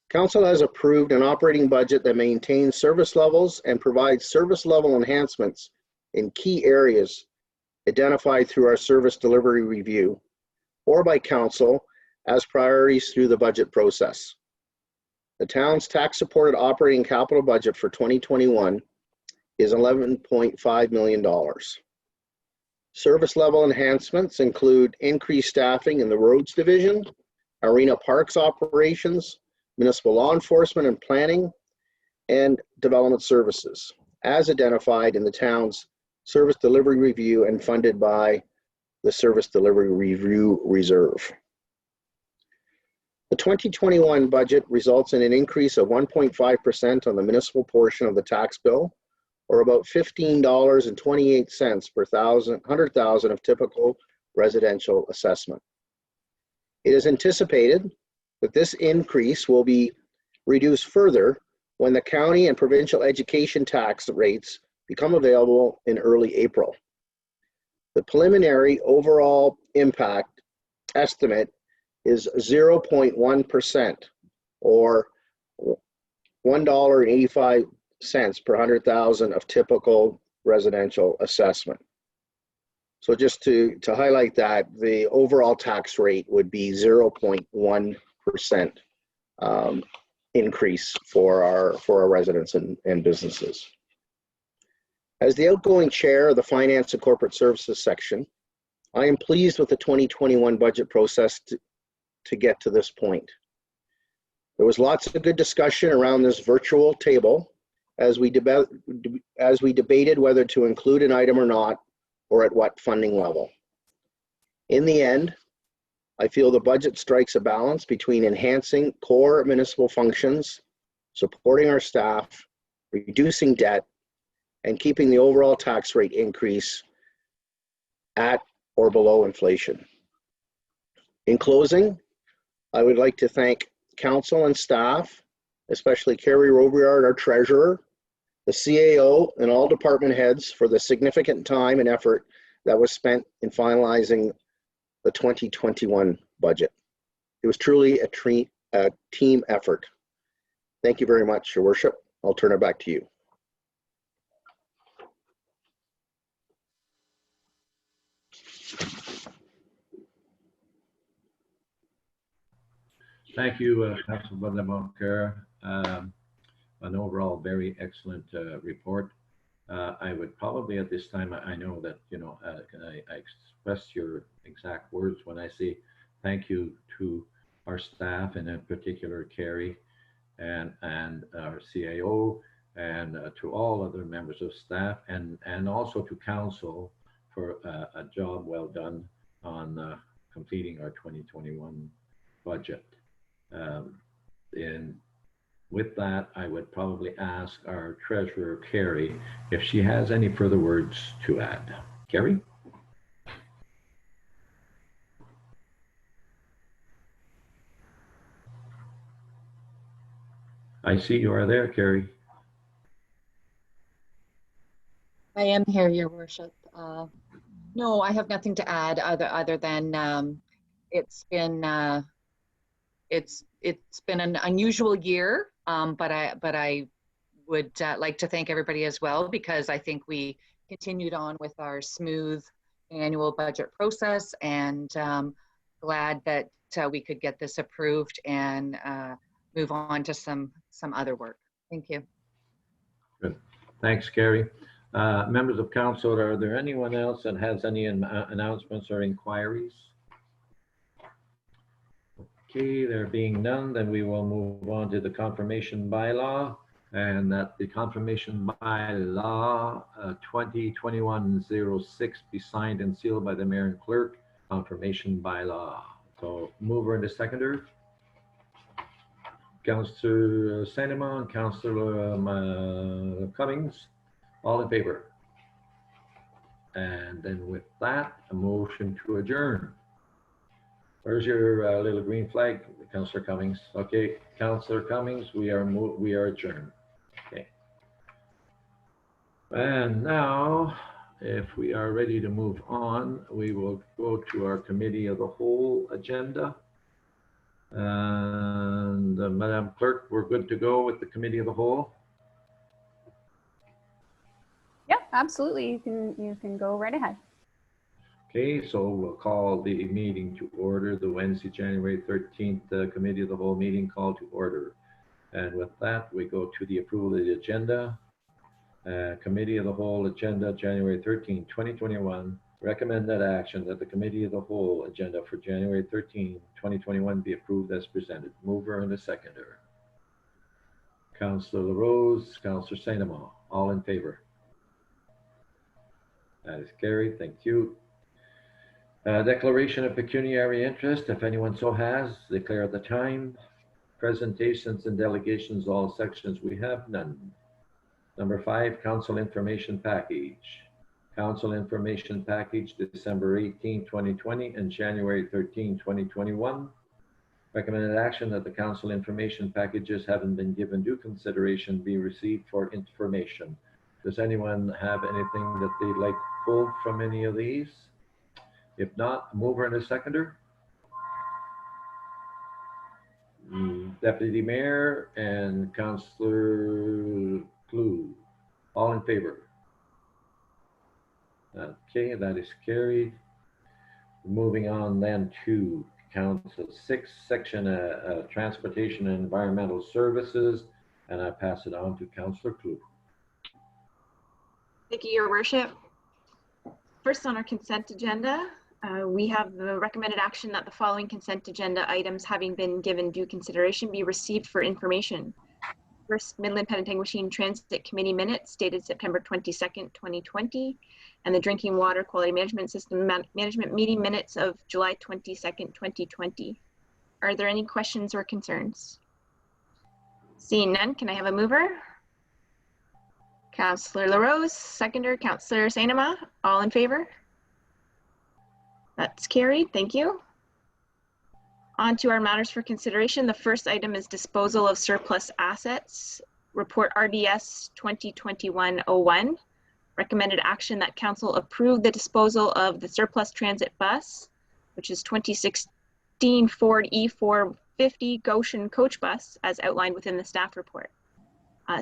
Council has approved an operating budget that maintains service levels and provides service level enhancements in key areas identified through our service delivery review or by council as priorities through the budget process. The town's tax-supported operating capital budget for 2021 is $11.5 million. Service level enhancements include increased staffing in the roads division, arena parks operations, municipal law enforcement and planning, and development services, as identified in the town's service delivery review and funded by the Service Delivery Review Reserve. The The 2021 budget results in an increase of 1.5% on the municipal portion of the tax bill, or about $15.28 per 100,000 of typical residential assessment. It is anticipated that this increase will be reduced further when the county and provincial education tax rates become available in early April. The preliminary overall impact estimate is 0.1%, or $1.85 per 100,000 of typical residential assessment. So just to highlight that, the overall tax rate would be 0.1% increase for our residents and businesses. As the outgoing chair of the Finance and Corporate Services section, I am pleased with the 2021 budget process to get to this point. There was lots of good discussion around this virtual table as we debated whether to include an item or not, or at what funding level. In the end, I feel the budget strikes a balance between enhancing core municipal functions, supporting our staff, reducing debt, and keeping the overall tax rate increase at or below inflation. In closing, I would like to thank council and staff, especially Carrie Robillard, our treasurer, the CAO, and all department heads for the significant time and effort that was spent in finalizing the 2021 budget. It was truly a team effort. Thank you very much, Your Worship. I'll turn it back to you. Thank you, Councilor Bonnemonker. An overall very excellent report. I would probably at this time, I know that, I express your exact words when I say thank you to our staff, and in particular Carrie and our CAO, and to all other members of staff, and also to council for a job well done on completing our 2021 budget. And with that, I would probably ask our treasurer, Carrie, if she has any further words to add. Carrie? I see you are there, Carrie. I am here, Your Worship. No, I have nothing to add other than it's been an unusual year, but I would like to thank everybody as well, because I think we continued on with our smooth annual budget process, and glad that we could get this approved and move on to some other work. Thank you. Good. Thanks, Carrie. Members of council, are there anyone else that has any announcements or inquiries? Okay, there being none, then we will move on to the confirmation bylaw, and that the confirmation bylaw 2021-06 be signed and sealed by the mayor and clerk. Confirmation bylaw. So mover and the seconder, Councillor Sandeman and Councillor Cummings, all in favor. And then with that, a motion to adjourn. Where's your little green flag, Councillor Cummings? Okay, Councillor Cummings, we are adjourned. Okay. And now, if we are ready to move on, we will go to our committee of the whole agenda. And Madam Clerk, we're good to go with the committee of the whole. Yeah, absolutely. You can go right ahead. Okay, so we'll call the meeting to order, the Wednesday, January 13th Committee of the Whole meeting called to order. And with that, we go to the approval of the agenda. Committee of the Whole agenda, January 13, 2021. Recommended action that the Committee of the Whole agenda for January 13, 2021 be approved as presented. Mover and a seconder. Councillor LaRose, Councillor Saint-Amand, all in favor. That is carried, thank you. Declaration of pecuniary interest, if anyone so has, declare at the time. Presentations and delegations, all sections, we have none. Number 5, council information package. Council information package, December 18, 2020 and January 13, 2021. Recommended action that the council information packages having been given due consideration be received for information. Does anyone have anything that they'd like pulled from any of these? If not, a mover and a seconder. Deputy Mayor and Councillor Clue. All in favor? Okay, that is carried. Moving on then to Council 6, Section Transportation and Environmental Services, and I pass it on to Councillor Clue. Thank you, Your Worship. First on our consent agenda, we have the recommended action that the following consent agenda items, having been given due consideration, be received for information. First, Midland Penetanguishene Transit Committee minutes dated September 22nd, 2020, and the Drinking Water Quality Management System Management Meeting minutes of July 22nd, 2020. Are there any questions or concerns? Seeing none, can I have a mover? Councillor LaRose, seconder, Councillor Sainama, all in favor? That's carried, thank you. On to our matters for consideration. The first item is disposal of surplus assets. Report RDS 2021-01. Recommended action that council approve the disposal of the surplus transit bus, which is 2016 Ford E450 Goshen coach bus, as outlined within the staff report.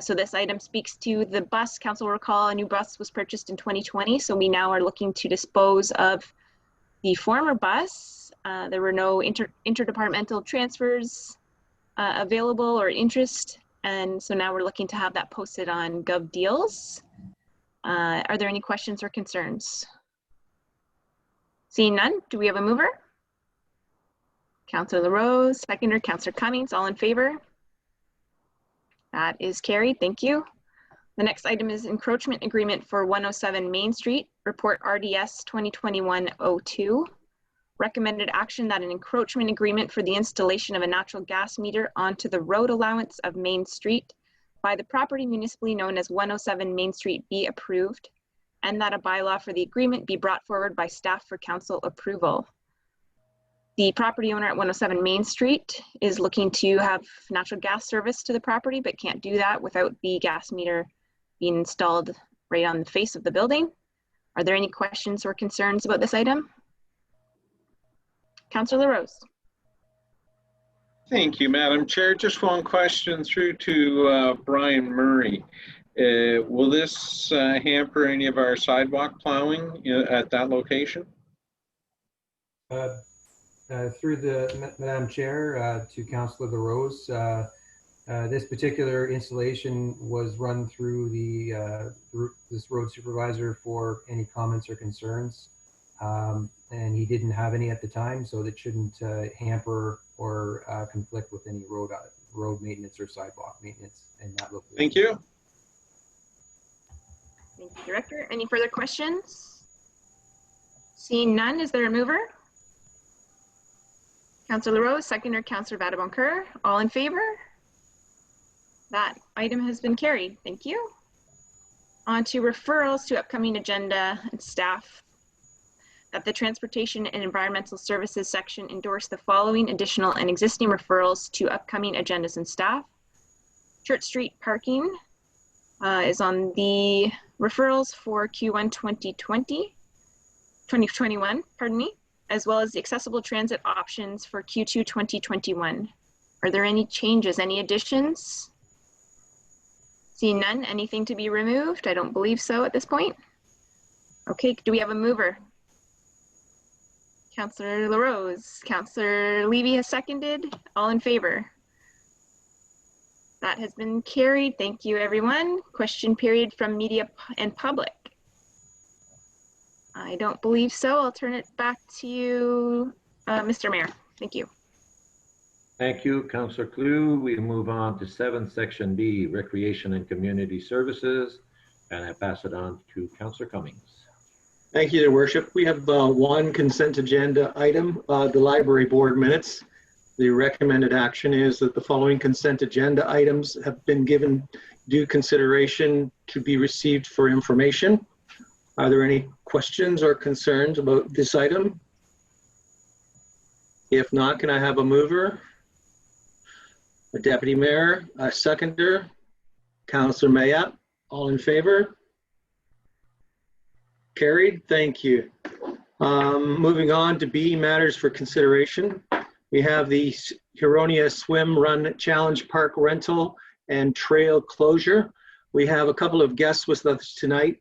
So this item speaks to the bus. Council will recall a new bus was purchased in 2020, so we now are looking to dispose of the former bus. There were no interdepartmental transfers available or interest, and so now we're looking to have that posted on Gov Deals. Are there any questions or concerns? Seeing none, do we have a mover? Councillor LaRose, seconder, Councillor Cummings, all in favor? That is carried, thank you. The next item is encroachment agreement for 107 Main Street, report RDS 2021-02. Recommended action that an encroachment agreement for the installation of a natural gas meter onto the road allowance of Main Street by the property municipally known as 107 Main Street be approved, and that a bylaw for the agreement be brought forward by staff for council approval. The property owner at 107 Main Street is looking to have natural gas service to the property, but can't do that without the gas meter being installed right on the face of the building. Are there any questions or concerns about this item? Councillor LaRose. Thank you, Madam Chair. Just one question through to Brian Murray. Will this hamper any of our sidewalk plowing at that location? Through the Madam Chair to Councillor LaRose, this particular installation was run through this road supervisor for any comments or concerns. And he didn't have any at the time, so that shouldn't hamper or conflict with any road maintenance or sidewalk maintenance in that location. Thank you. Thank you, Director. Any further questions? Seeing none, is there a mover? Councillor LaRose, seconder, Councillor Vadaboncoeur, all in favor? That item has been carried. Thank you. On to referrals to upcoming agenda and staff. That the Transportation and Environmental Services section endorse the following additional and existing referrals to upcoming agendas and staff. Church Street parking is on the referrals for Q1 2021, pardon me, as well as the accessible transit options for Q2 2021. Are there any changes, any additions? Seeing none, anything to be removed? I don't believe so at this point. Okay, do we have a mover? Councillor LaRose, Councillor Levy has seconded. All in favor? That has been carried. Thank you, everyone. Question period from media and public. I don't believe so. I'll turn it back to you, Mr. Mayor. Thank you. Thank you, Councillor Clue. We move on to 7, Section B, Recreation and Community Services, and I pass it on to Councillor Cummings. Thank you, Your Worship. We have one consent agenda item, the library board minutes. The recommended action is that the following consent agenda items have been given due consideration to be received for information. Are there any questions or concerns about this item? If not, can I have a mover, a deputy mayor, a seconder, Councillor Mayette, all in favor? Carried, thank you. Moving on to B, matters for consideration. We have the Huronia Swim Run Challenge Park rental and trail closure. We have a couple of guests with us tonight.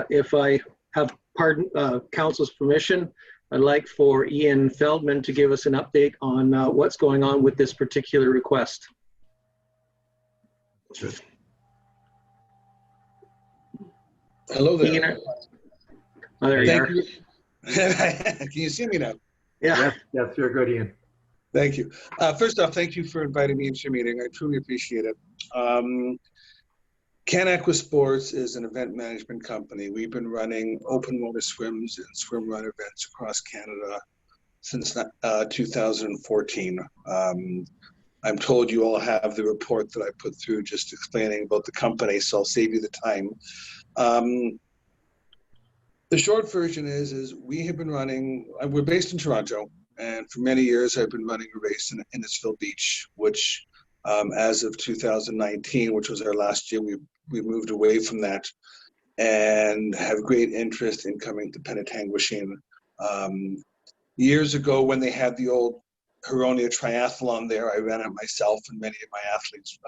If I have council's permission, I'd like for Ian Feldman to give us an update on what's going on with this particular request. Hello there. Ian, oh, there you are. You. Can you see me now? Yeah. Yes, you're good, Ian. Thank you. First off, thank you for inviting me into your meeting. I truly appreciate it. Can Aqua Sports is an event management company. We've been running open water swims and swim run events across Canada since 2014. I'm told you all have the report that I put through just explaining about the company, so I'll save you the time. The short version is we have been running, we're based in Toronto, and for many years I've been running a race in Innisfil Beach, which as of 2019, which was our last year, we moved away from that and have great interest in coming to Penetanguishene. Years ago when they had the old Huronia Triathlon there, I ran it myself and many of my athletes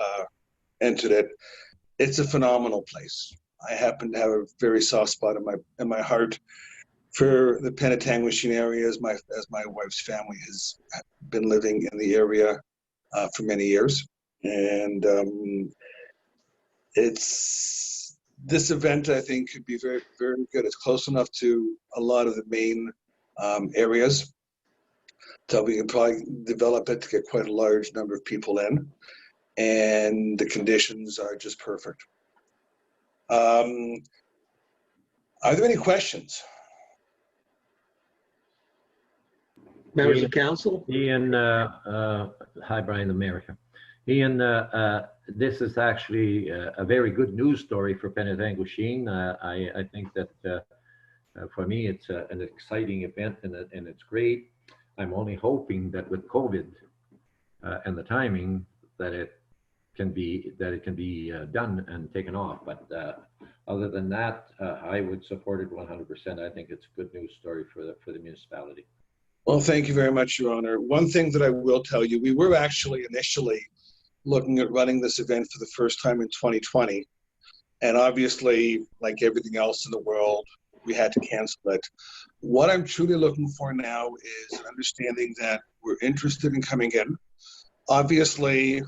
entered it. It's a phenomenal place. I happen to have a very soft spot in my heart for the Penetanguishene area, as my wife's family has been living in the area for many years, and this event I think could be very, very good. It's close enough to a lot of the main areas, so we can probably develop it to get quite a large number of people in, and the conditions are just perfect. Are there any questions? Members of council? Ian, hi, Brian, the mayor here. Ian, this is actually a very good news story for Penetanguishene. I think that for me, it's an exciting event and it's great. I'm only hoping that with COVID and the timing that it can be done and taken off. But other than that, I would support it 100%. I think it's a good news story for the municipality. Well, thank you very much, Your Honor. One thing that I will tell you, we were actually initially looking at running this event for the first time in 2020. And obviously, like everything else in the world, we had to cancel it. What I'm truly looking for now is an understanding that we're interested in coming in. Obviously,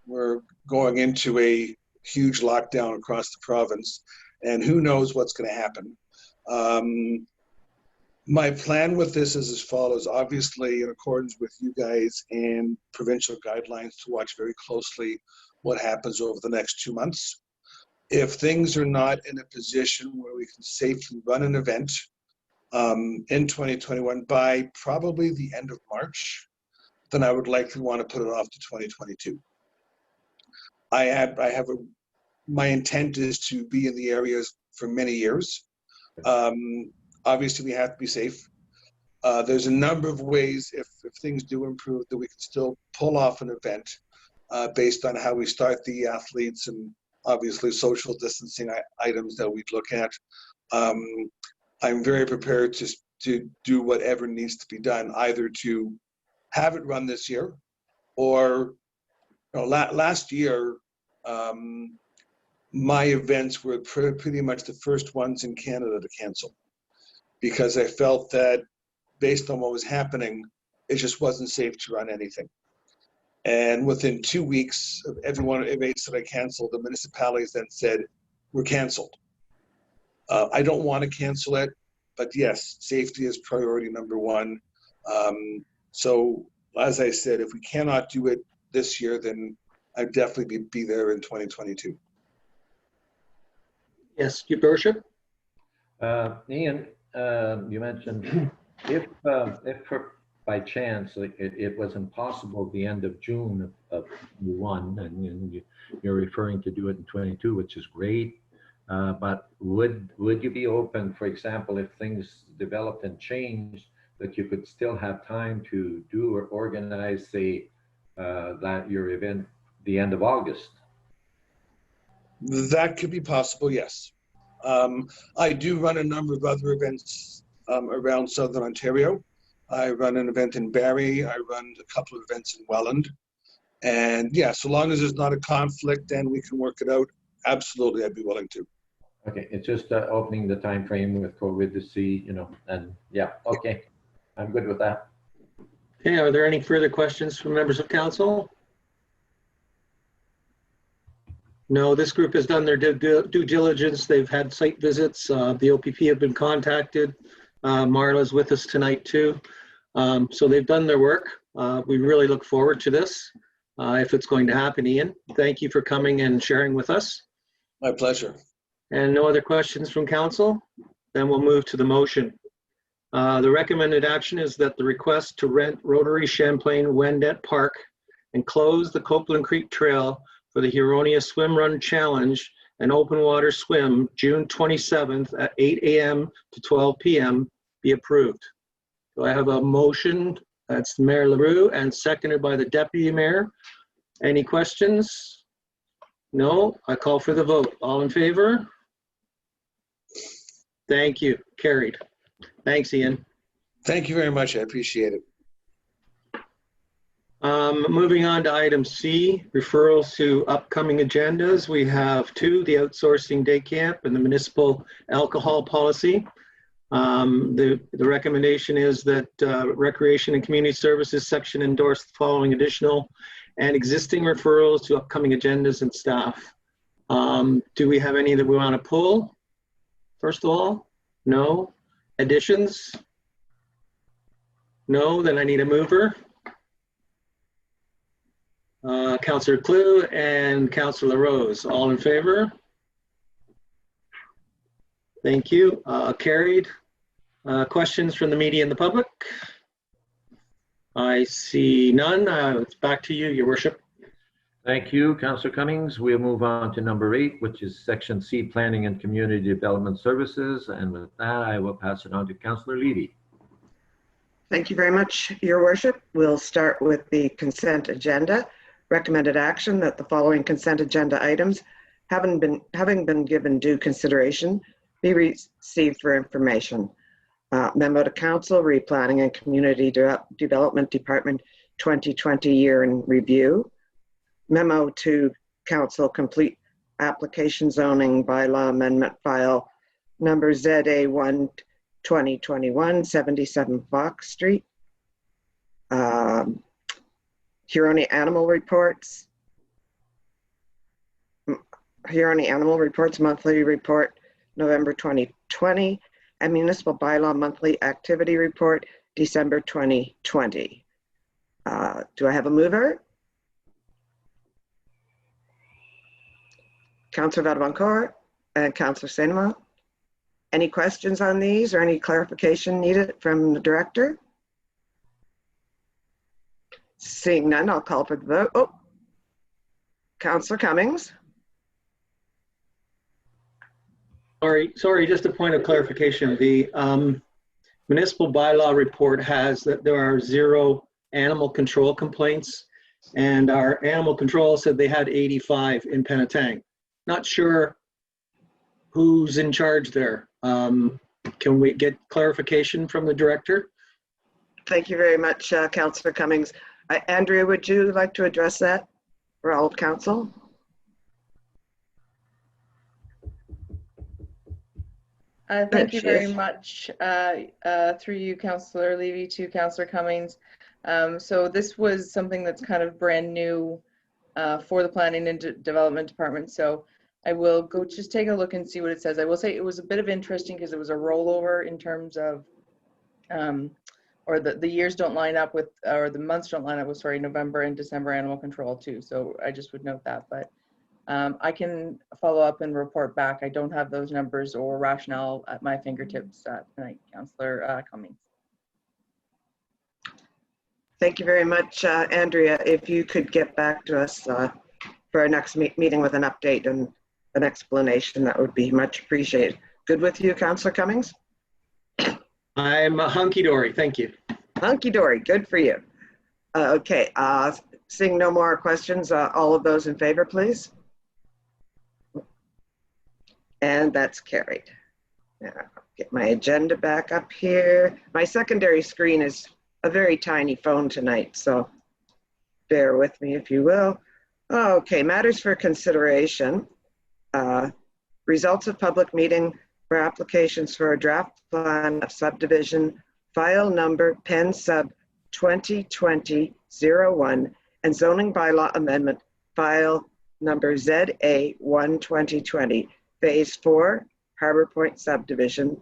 we're going into a huge lockdown across the province, and who knows what's going to happen. My plan with this is as follows. Obviously, in accordance with you guys and provincial guidelines, to watch very closely what happens over the next 2 months. If things are not in a position where we can safely run an event in 2021 by probably the end of March, then I would likely want to put it off to 2022. My intent is to be in the areas for many years. Obviously, we have to be safe. There's a number of ways, if things do improve, that we can still pull off an event based on how we start the athletes and obviously social distancing items that we'd look at. I'm very prepared to do whatever needs to be done, either to have it run this year or, last year, my events were pretty much the first ones in Canada to cancel, because I felt that based on what was happening, it just wasn't safe to run anything. And within 2 weeks of every events that I canceled, the municipalities then said, we're canceled. I don't want to cancel it, but yes, safety is priority number one. So as I said, if we cannot do it this year, then I'd definitely be there in 2022. Yes, Your Worship. Ian, you mentioned if by chance it was impossible the end of June of '1, and you're referring to do it in '22, which is great. But would you be open, for example, if things developed and changed, that you could still have time to do or organize, say, that your event the end of August? That could be possible, yes. I do run a number of other events around Southern Ontario. I run an event in Barrie. I run a couple of events in Welland. And yeah, so long as there's not a conflict and we can work it out, absolutely, I'd be willing to. Okay, it's just opening the time frame with COVID to see, you know, and yeah, okay, I'm good with that. Okay, are there any further questions from members of council? No, this group has done their due diligence. They've had site visits. The OPP have been contacted. Marla's with us tonight too. So they've done their work. We really look forward to this, if it's going to happen. Ian, thank you for coming and sharing with us. My pleasure. And no other questions from council? Then we'll move to the motion. The recommended action is that the request to rent Rotary Champlain Wendet Park and close the Copeland Creek Trail for the Huronia Swim Run Challenge and open water swim June 27th at 8 a.m. to 12 p.m. be approved. Do I have a motion? That's Mayor LaRue and seconded by the Deputy Mayor. Any questions? No, I call for the vote. All in favor? Thank you. Carried. Thanks, Ian. Thank you very much. I appreciate it. Moving on to item C, referrals to upcoming agendas. We have two, the outsourcing day camp and the municipal alcohol policy. The recommendation is that Recreation and Community Services section endorse the following additional and existing referrals to upcoming agendas and staff. Do we have any that we want to pull? First of all, no. Additions? No, then I need a mover. Councillor Clue and Councillor Rose, all in favor? Thank you. Carried. Questions from the media and the public? I see none. It's back to you, Your Worship. Thank you, Councillor Cummings. We'll move on to number 8, which is Section C, Planning and Community Development Services. And with that, I will pass it on to Councillor Levy. Thank you very much, Your Worship. We'll start with the consent agenda. Recommended action that the following consent agenda items, having been given due consideration, be received for information. Memo to Council, Replanning and Community Development Department 2020 Year in Review. Memo to Council, Complete Application Zoning Bylaw Amendment File number ZA1 2021 77 Fox Street. Huronia Animal Reports. Huronia Animal Reports Monthly Report November 2020 and Municipal Bylaw Monthly Activity Report December 2020. Do I have a mover? Councillor Vadvancourt and Councillor Sainamont. Any questions on these or any clarification needed from the director? Seeing none, I'll call for the vote. Oh, Councillor Cummings. Sorry, just a point of clarification. The municipal bylaw report has that there are 0 animal control complaints, and our animal control said they had 85 in Penetang. Not sure who's in charge there. Can we get clarification from the director? Thank you very much, Councillor Cummings. Andrea, would you like to address that for all of council? Thank you very much, through you, Councillor Levy, to Councillor Cummings. So this was something that's kind of brand new for the Planning and Development Department. So I will go just take a look and see what it says. I will say it was a bit of interesting because it was a rollover in terms of, or the years don't line up with, or the months don't line up with, sorry, November and December animal control too. So I just would note that, but I can follow up and report back. I don't have those numbers or rationale at my fingertips tonight, Councillor Cummings. Thank you very much, Andrea. If you could get back to us for our next meeting with an update and an explanation, that would be much appreciated. Good with you, Councillor Cummings? I'm hunky-dory, thank you. Hunky-dory, good for you. Okay, seeing no more questions, all of those in favor, please. And that's carried. Now, get my agenda back up here. My secondary screen is a very tiny phone tonight, so bear with me if you will. Okay, matters for consideration. Results of public meeting for applications for a draft plan of subdivision, file number Pen Sub 2020-01, and zoning bylaw amendment, file number ZA1-2020, Phase 4, Harbor Point Subdivision,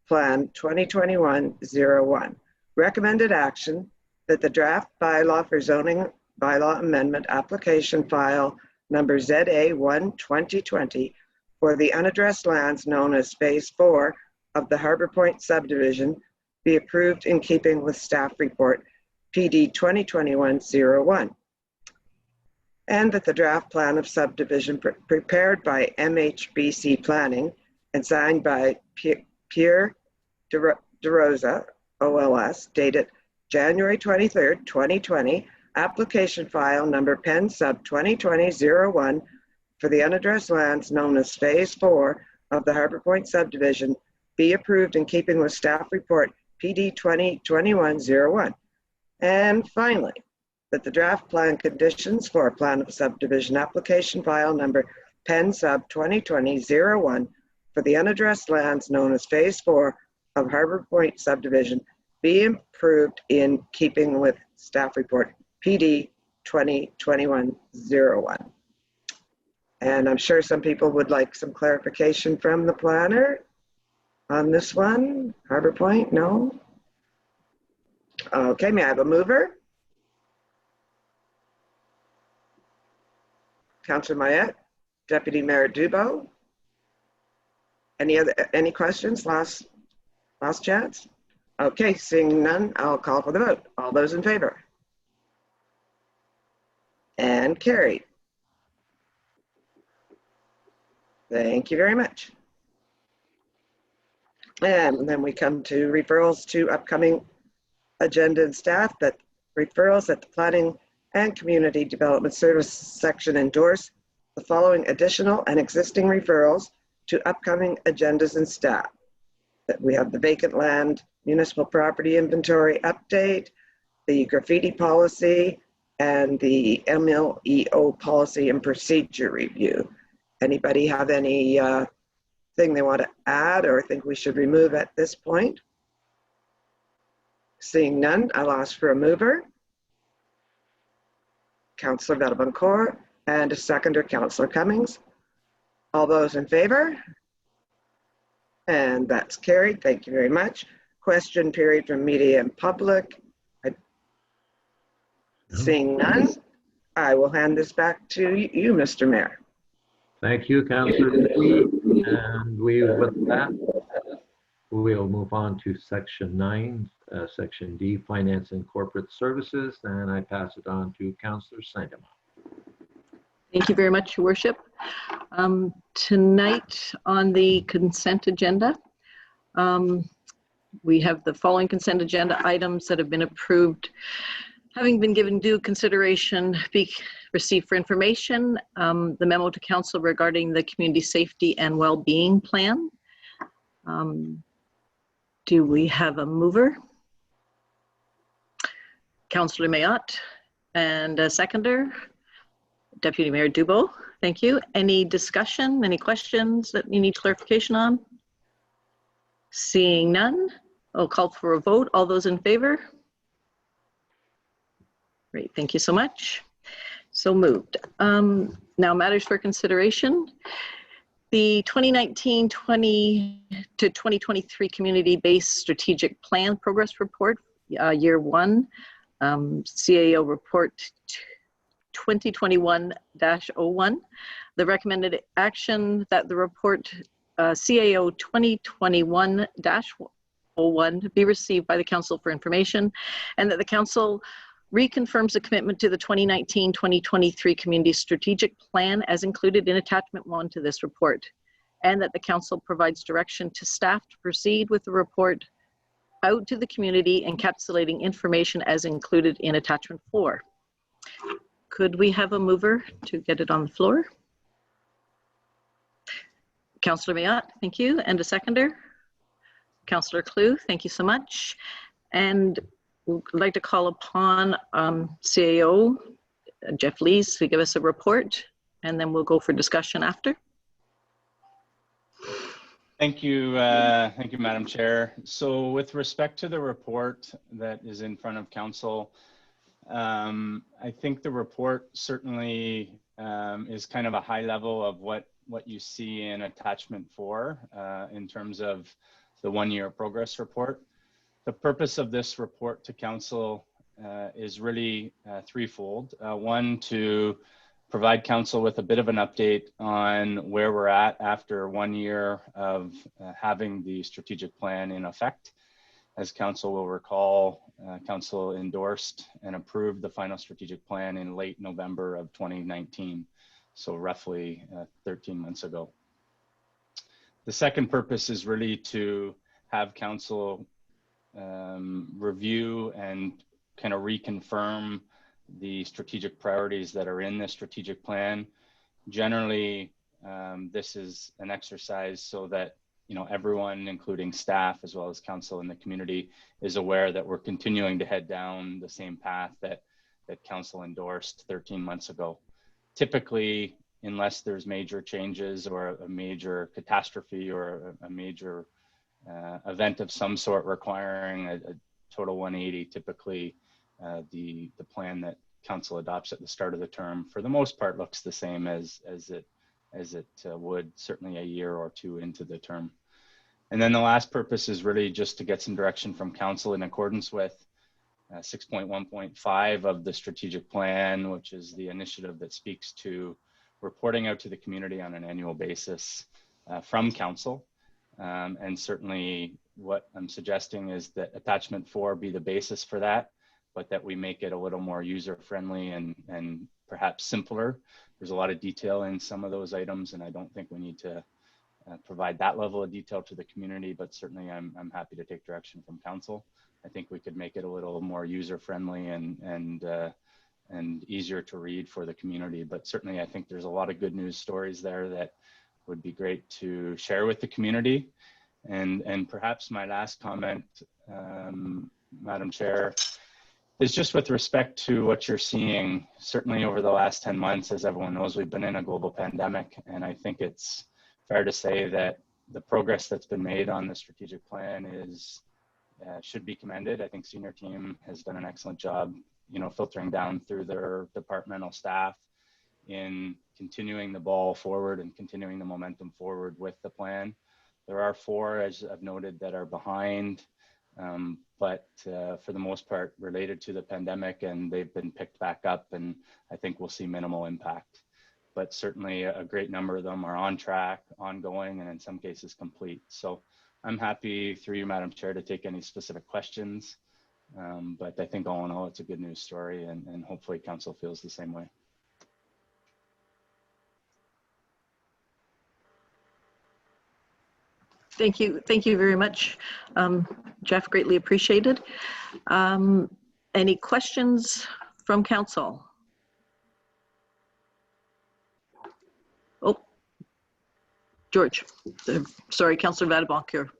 Plan 2021-01. Recommended action that the draft bylaw for zoning bylaw amendment application file number ZA1-2020 for the unaddressed lands known as Phase 4 of the Harbor Point subdivision be approved in keeping with staff report PD 2021-01. And that the draft plan of subdivision prepared by MHBC Planning and signed by Pierre DeRosa, OLS, dated January 23rd, 2020, application file number Pen Sub 2020-01 for the unaddressed lands known as Phase 4 of the Harbor Point subdivision be approved in keeping with staff report PD 2021-01. And finally, that the draft plan conditions for a plan of subdivision application file number Pen Sub 2020-01 for the unaddressed lands known as Phase 4 of Harbor Point subdivision be approved in keeping with staff report PD 2021-01. And I'm sure some people would like some clarification from the planner on this one. Harbor Point, no? Okay, may I have a mover? Councillor Mayette, Deputy Mayor Dubo. Any questions? Last chance? Okay, seeing none, I'll call for the vote. All those in favor? And carried. Thank you very much. And then we come to referrals to upcoming agenda and staff. That referrals that the Planning and Community Development Service section endorse the following additional and existing referrals to upcoming agendas and staff. That we have the vacant land municipal property inventory update, the graffiti policy, and the MLEO policy and procedure review. Anybody have any thing they want to add or think we should remove at this point? Seeing none, I'll ask for a mover. Councillor Bellebancourt, and a seconder, Councillor Cummings. All those in favor? And that's carried. Thank you very much. Question period from media and public. Seeing none, I will hand this back to you, Mr. Mayor. Thank you, Councillor. And with that, we'll move on to Section 9, Section D, Finance and Corporate Services, and I pass it on to Councillor Sangama. Thank you very much, Your Worship. Tonight on the consent agenda, we have the following consent agenda items that have been approved, having been given due consideration, be received for information, the memo to council regarding the community safety and well-being plan. Do we have a mover? Councillor Mayotte, and a seconder, Deputy Mayor Dubo. Thank you. Any discussion, any questions that you need clarification on? Seeing none, I'll call for a vote. All those in favor? Great, thank you so much. So moved. Now matters for consideration. The 2019-20 to 2023 Community-Based Strategic Plan Progress Report, Year 1, CAO Report 2021-01. The recommended action that the report CAO 2021-01 be received by the Council for information, and that the Council reconfirms the commitment to the 2019-2023 Community Strategic Plan as included in Attachment 1 to this report, and that the Council provides direction to staff to proceed with the report out to the community, encapsulating information as included in Attachment 4. Could we have a mover to get it on the floor? Councillor Mayat, thank you. And a seconder? Councillor Clue, thank you so much. And we'd like to call upon CAO Jeff Lees to give us a report, and then we'll go for discussion after. Thank you, Madam Chair. So with respect to the report that is in front of Council, I think the report certainly is kind of a high level of what you see in Attachment 4 in terms of the one-year progress report. The purpose of this report to Council is really threefold. One, to provide Council with a bit of an update on where we're at after 1 year of having the strategic plan in effect. As Council will recall, Council endorsed and approved the final strategic plan in late November of 2019, so roughly 13 months ago. The second purpose is really to have Council review and kind of reconfirm the strategic priorities that are in the strategic plan. Generally, this is an exercise so that everyone, including staff as well as Council and the community, is aware that we're continuing to head down the same path that Council endorsed 13 months ago. Typically, unless there's major changes or a major catastrophe or a major event of some sort requiring a total 180, typically the plan that Council adopts at the start of the term, for the most part, looks the same as it would certainly a year or two into the term. And then the last purpose is really just to get some direction from Council in accordance with 6.1.5 of the strategic plan, which is the initiative that speaks to reporting out to the community on an annual basis from Council. And certainly what I'm suggesting is that Attachment 4 be the basis for that, but that we make it a little more user-friendly and perhaps simpler. There's a lot of detail in some of those items, and I don't think we need to provide that level of detail to the community, but certainly I'm happy to take direction from Council. I think we could make it a little more user-friendly and easier to read for the community, but certainly I think there's a lot of good news stories there that would be great to share with the community. And perhaps my last comment, Madam Chair, is just with respect to what you're seeing, certainly over the last 10 months, as everyone knows, we've been in a global pandemic, and I think it's fair to say that the progress that's been made on the strategic plan should be commended. I think senior team has done an excellent job, filtering down through their departmental staff in continuing the ball forward and continuing the momentum forward with the plan. There are 4, as I've noted, that are behind, but for the most part related to the pandemic, and they've been picked back up, and I think we'll see minimal impact. But certainly a great number of them are on track, ongoing, and in some cases complete. So I'm happy through you, Madam Chair, to take any specific questions. But I think all in all, it's a good news story, and hopefully Council feels the same way. Thank you very much, Jeff, greatly appreciated. Any questions from Council? Oh, George, sorry, Councillor Vadebonk here.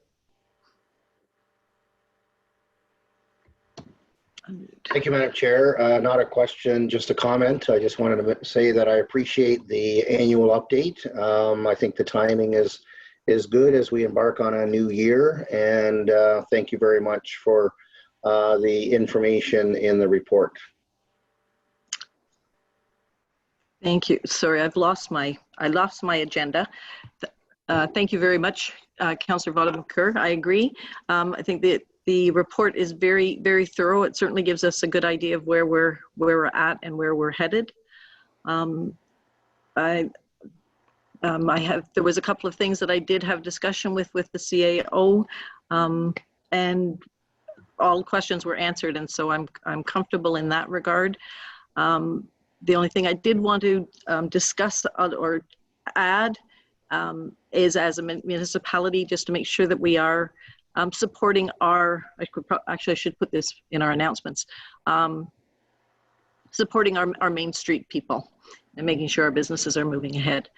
Thank you, Madam Chair. Not a question, just a comment. I just wanted to say that I appreciate the annual update. I think the timing is good as we embark on a new year, and thank you very much for the information in the report. Thank you. Sorry, I lost my agenda. Thank you very much, Councillor Vadebonk. I agree. I think that the report is very, very thorough. It certainly gives us a good idea of where we're at and where we're headed. There was a couple of things that I did have discussion with the CAO, and all questions were answered, and so I'm comfortable in that regard. The only thing I did want to discuss or add is, as a municipality, just to make sure that we are supporting our, I should put this in our announcements, supporting our Main Street people and making sure our businesses are moving ahead.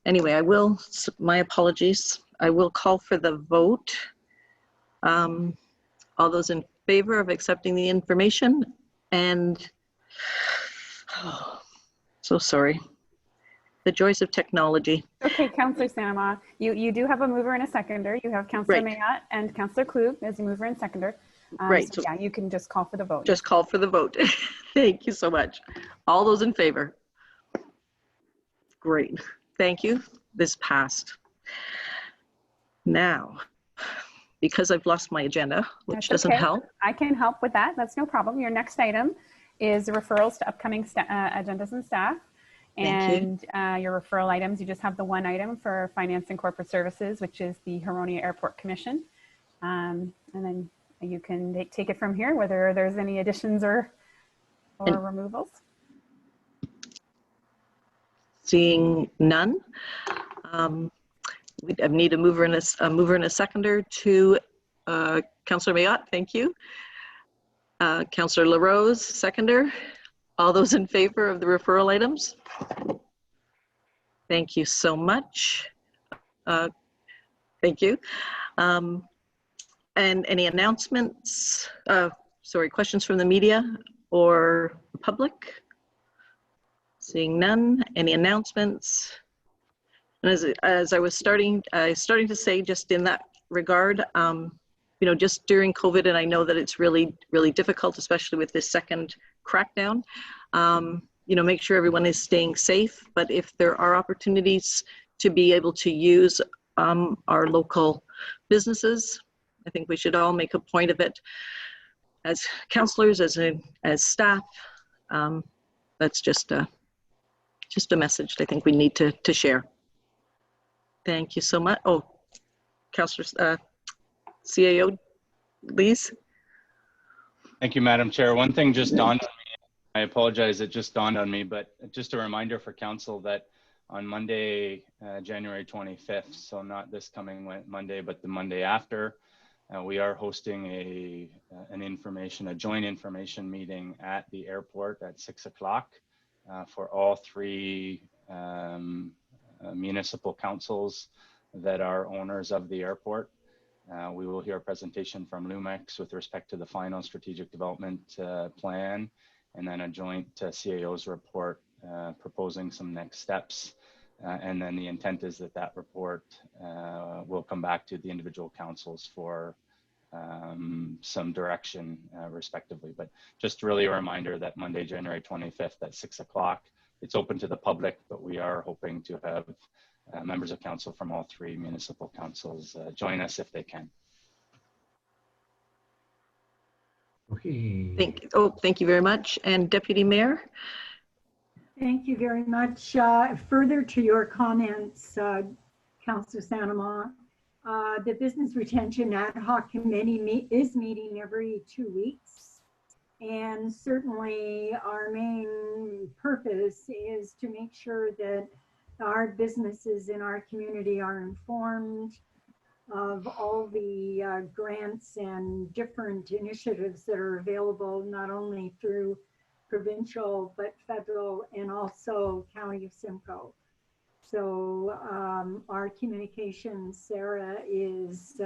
Anyway, my apologies. I will call for the vote. All those in favor of accepting the information, and so sorry. The joys of technology. Okay, Councillor Sanama, you do have a mover and a seconder. You have Councillor Mayat and Councillor Klug as a mover and seconder. Right. So yeah, you can just call for the vote. Just call for the vote. Thank you so much. All those in favor? Great. Thank you. This passed. Now, because I've lost my agenda, which doesn't help. I can help with that. That's no problem. Your next item is referrals to upcoming agendas and staff. And your referral items, you just have the one item for Finance and Corporate Services, which is the Huronia Airport Commission. And then you can take it from here, whether there's any additions or removals. Seeing none, we need a mover and a seconder to Councillor Mayat. Thank you. Councillor LaRose, seconder. All those in favor of the referral items? Thank you so much. Thank you. And any announcements? Sorry, questions from the media or the public? Seeing none. Any announcements? And as I was starting to say, just in that regard, you know, just during COVID, and I know that it's really, really difficult, especially with this second crackdown, you know, make sure everyone is staying safe. But if there are opportunities to be able to use our local businesses, I think we should all make a point of it as councillors, as staff. That's just a message I think we need to share. Thank you so much. Oh, Councillor CAO, please. Thank you, Madam Chair. One thing just dawned on me. I apologize, it just dawned on me, but just a reminder for council that on Monday, January 25th, so not this coming Monday, but the Monday after, we are hosting a joint information meeting at the airport at 6 o'clock for all three municipal councils that are owners of the airport. We will hear a presentation from Lumex with respect to the final strategic development plan, and then a joint CAO's report proposing some next steps. And then the intent is that report will come back to the individual councils for some direction respectively. But just really a reminder that Monday, January 25th at 6 o'clock, it's open to the public, but we are hoping to have members of council from all three municipal councils join us if they can. Okay. Thank you very much. And Deputy Mayor? Thank you very much. Further to your comments, Councillor Sanama, the Business Retention Ad Hoc Committee is meeting every 2 weeks. And certainly our main purpose is to make sure that our businesses in our community are informed of all the grants and different initiatives that are available, not only through provincial, but federal and also County of Simcoe. So our communications, Sarah, is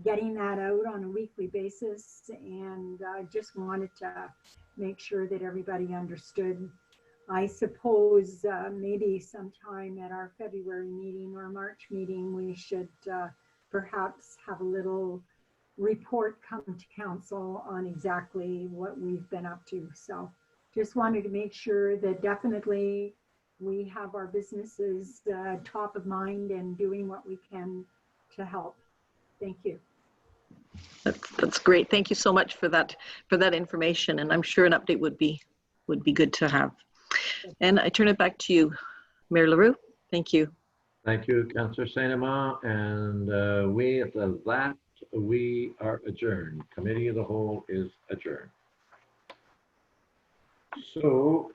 getting that out on a weekly basis, and I just wanted to make sure that everybody understood. I suppose maybe sometime at our February meeting or March meeting, we should perhaps have a little report come to council on exactly what we've been up to. So just wanted to make sure that definitely we have our businesses top of mind and doing what we can to help. Thank you. That's great. Thank you so much for that information, and I'm sure an update would be good to have. And I turn it back to you, Mayor LaRue. Thank you. Thank you, Councillor Saint-Amand. And we are adjourned. Committee of the Whole is adjourned. So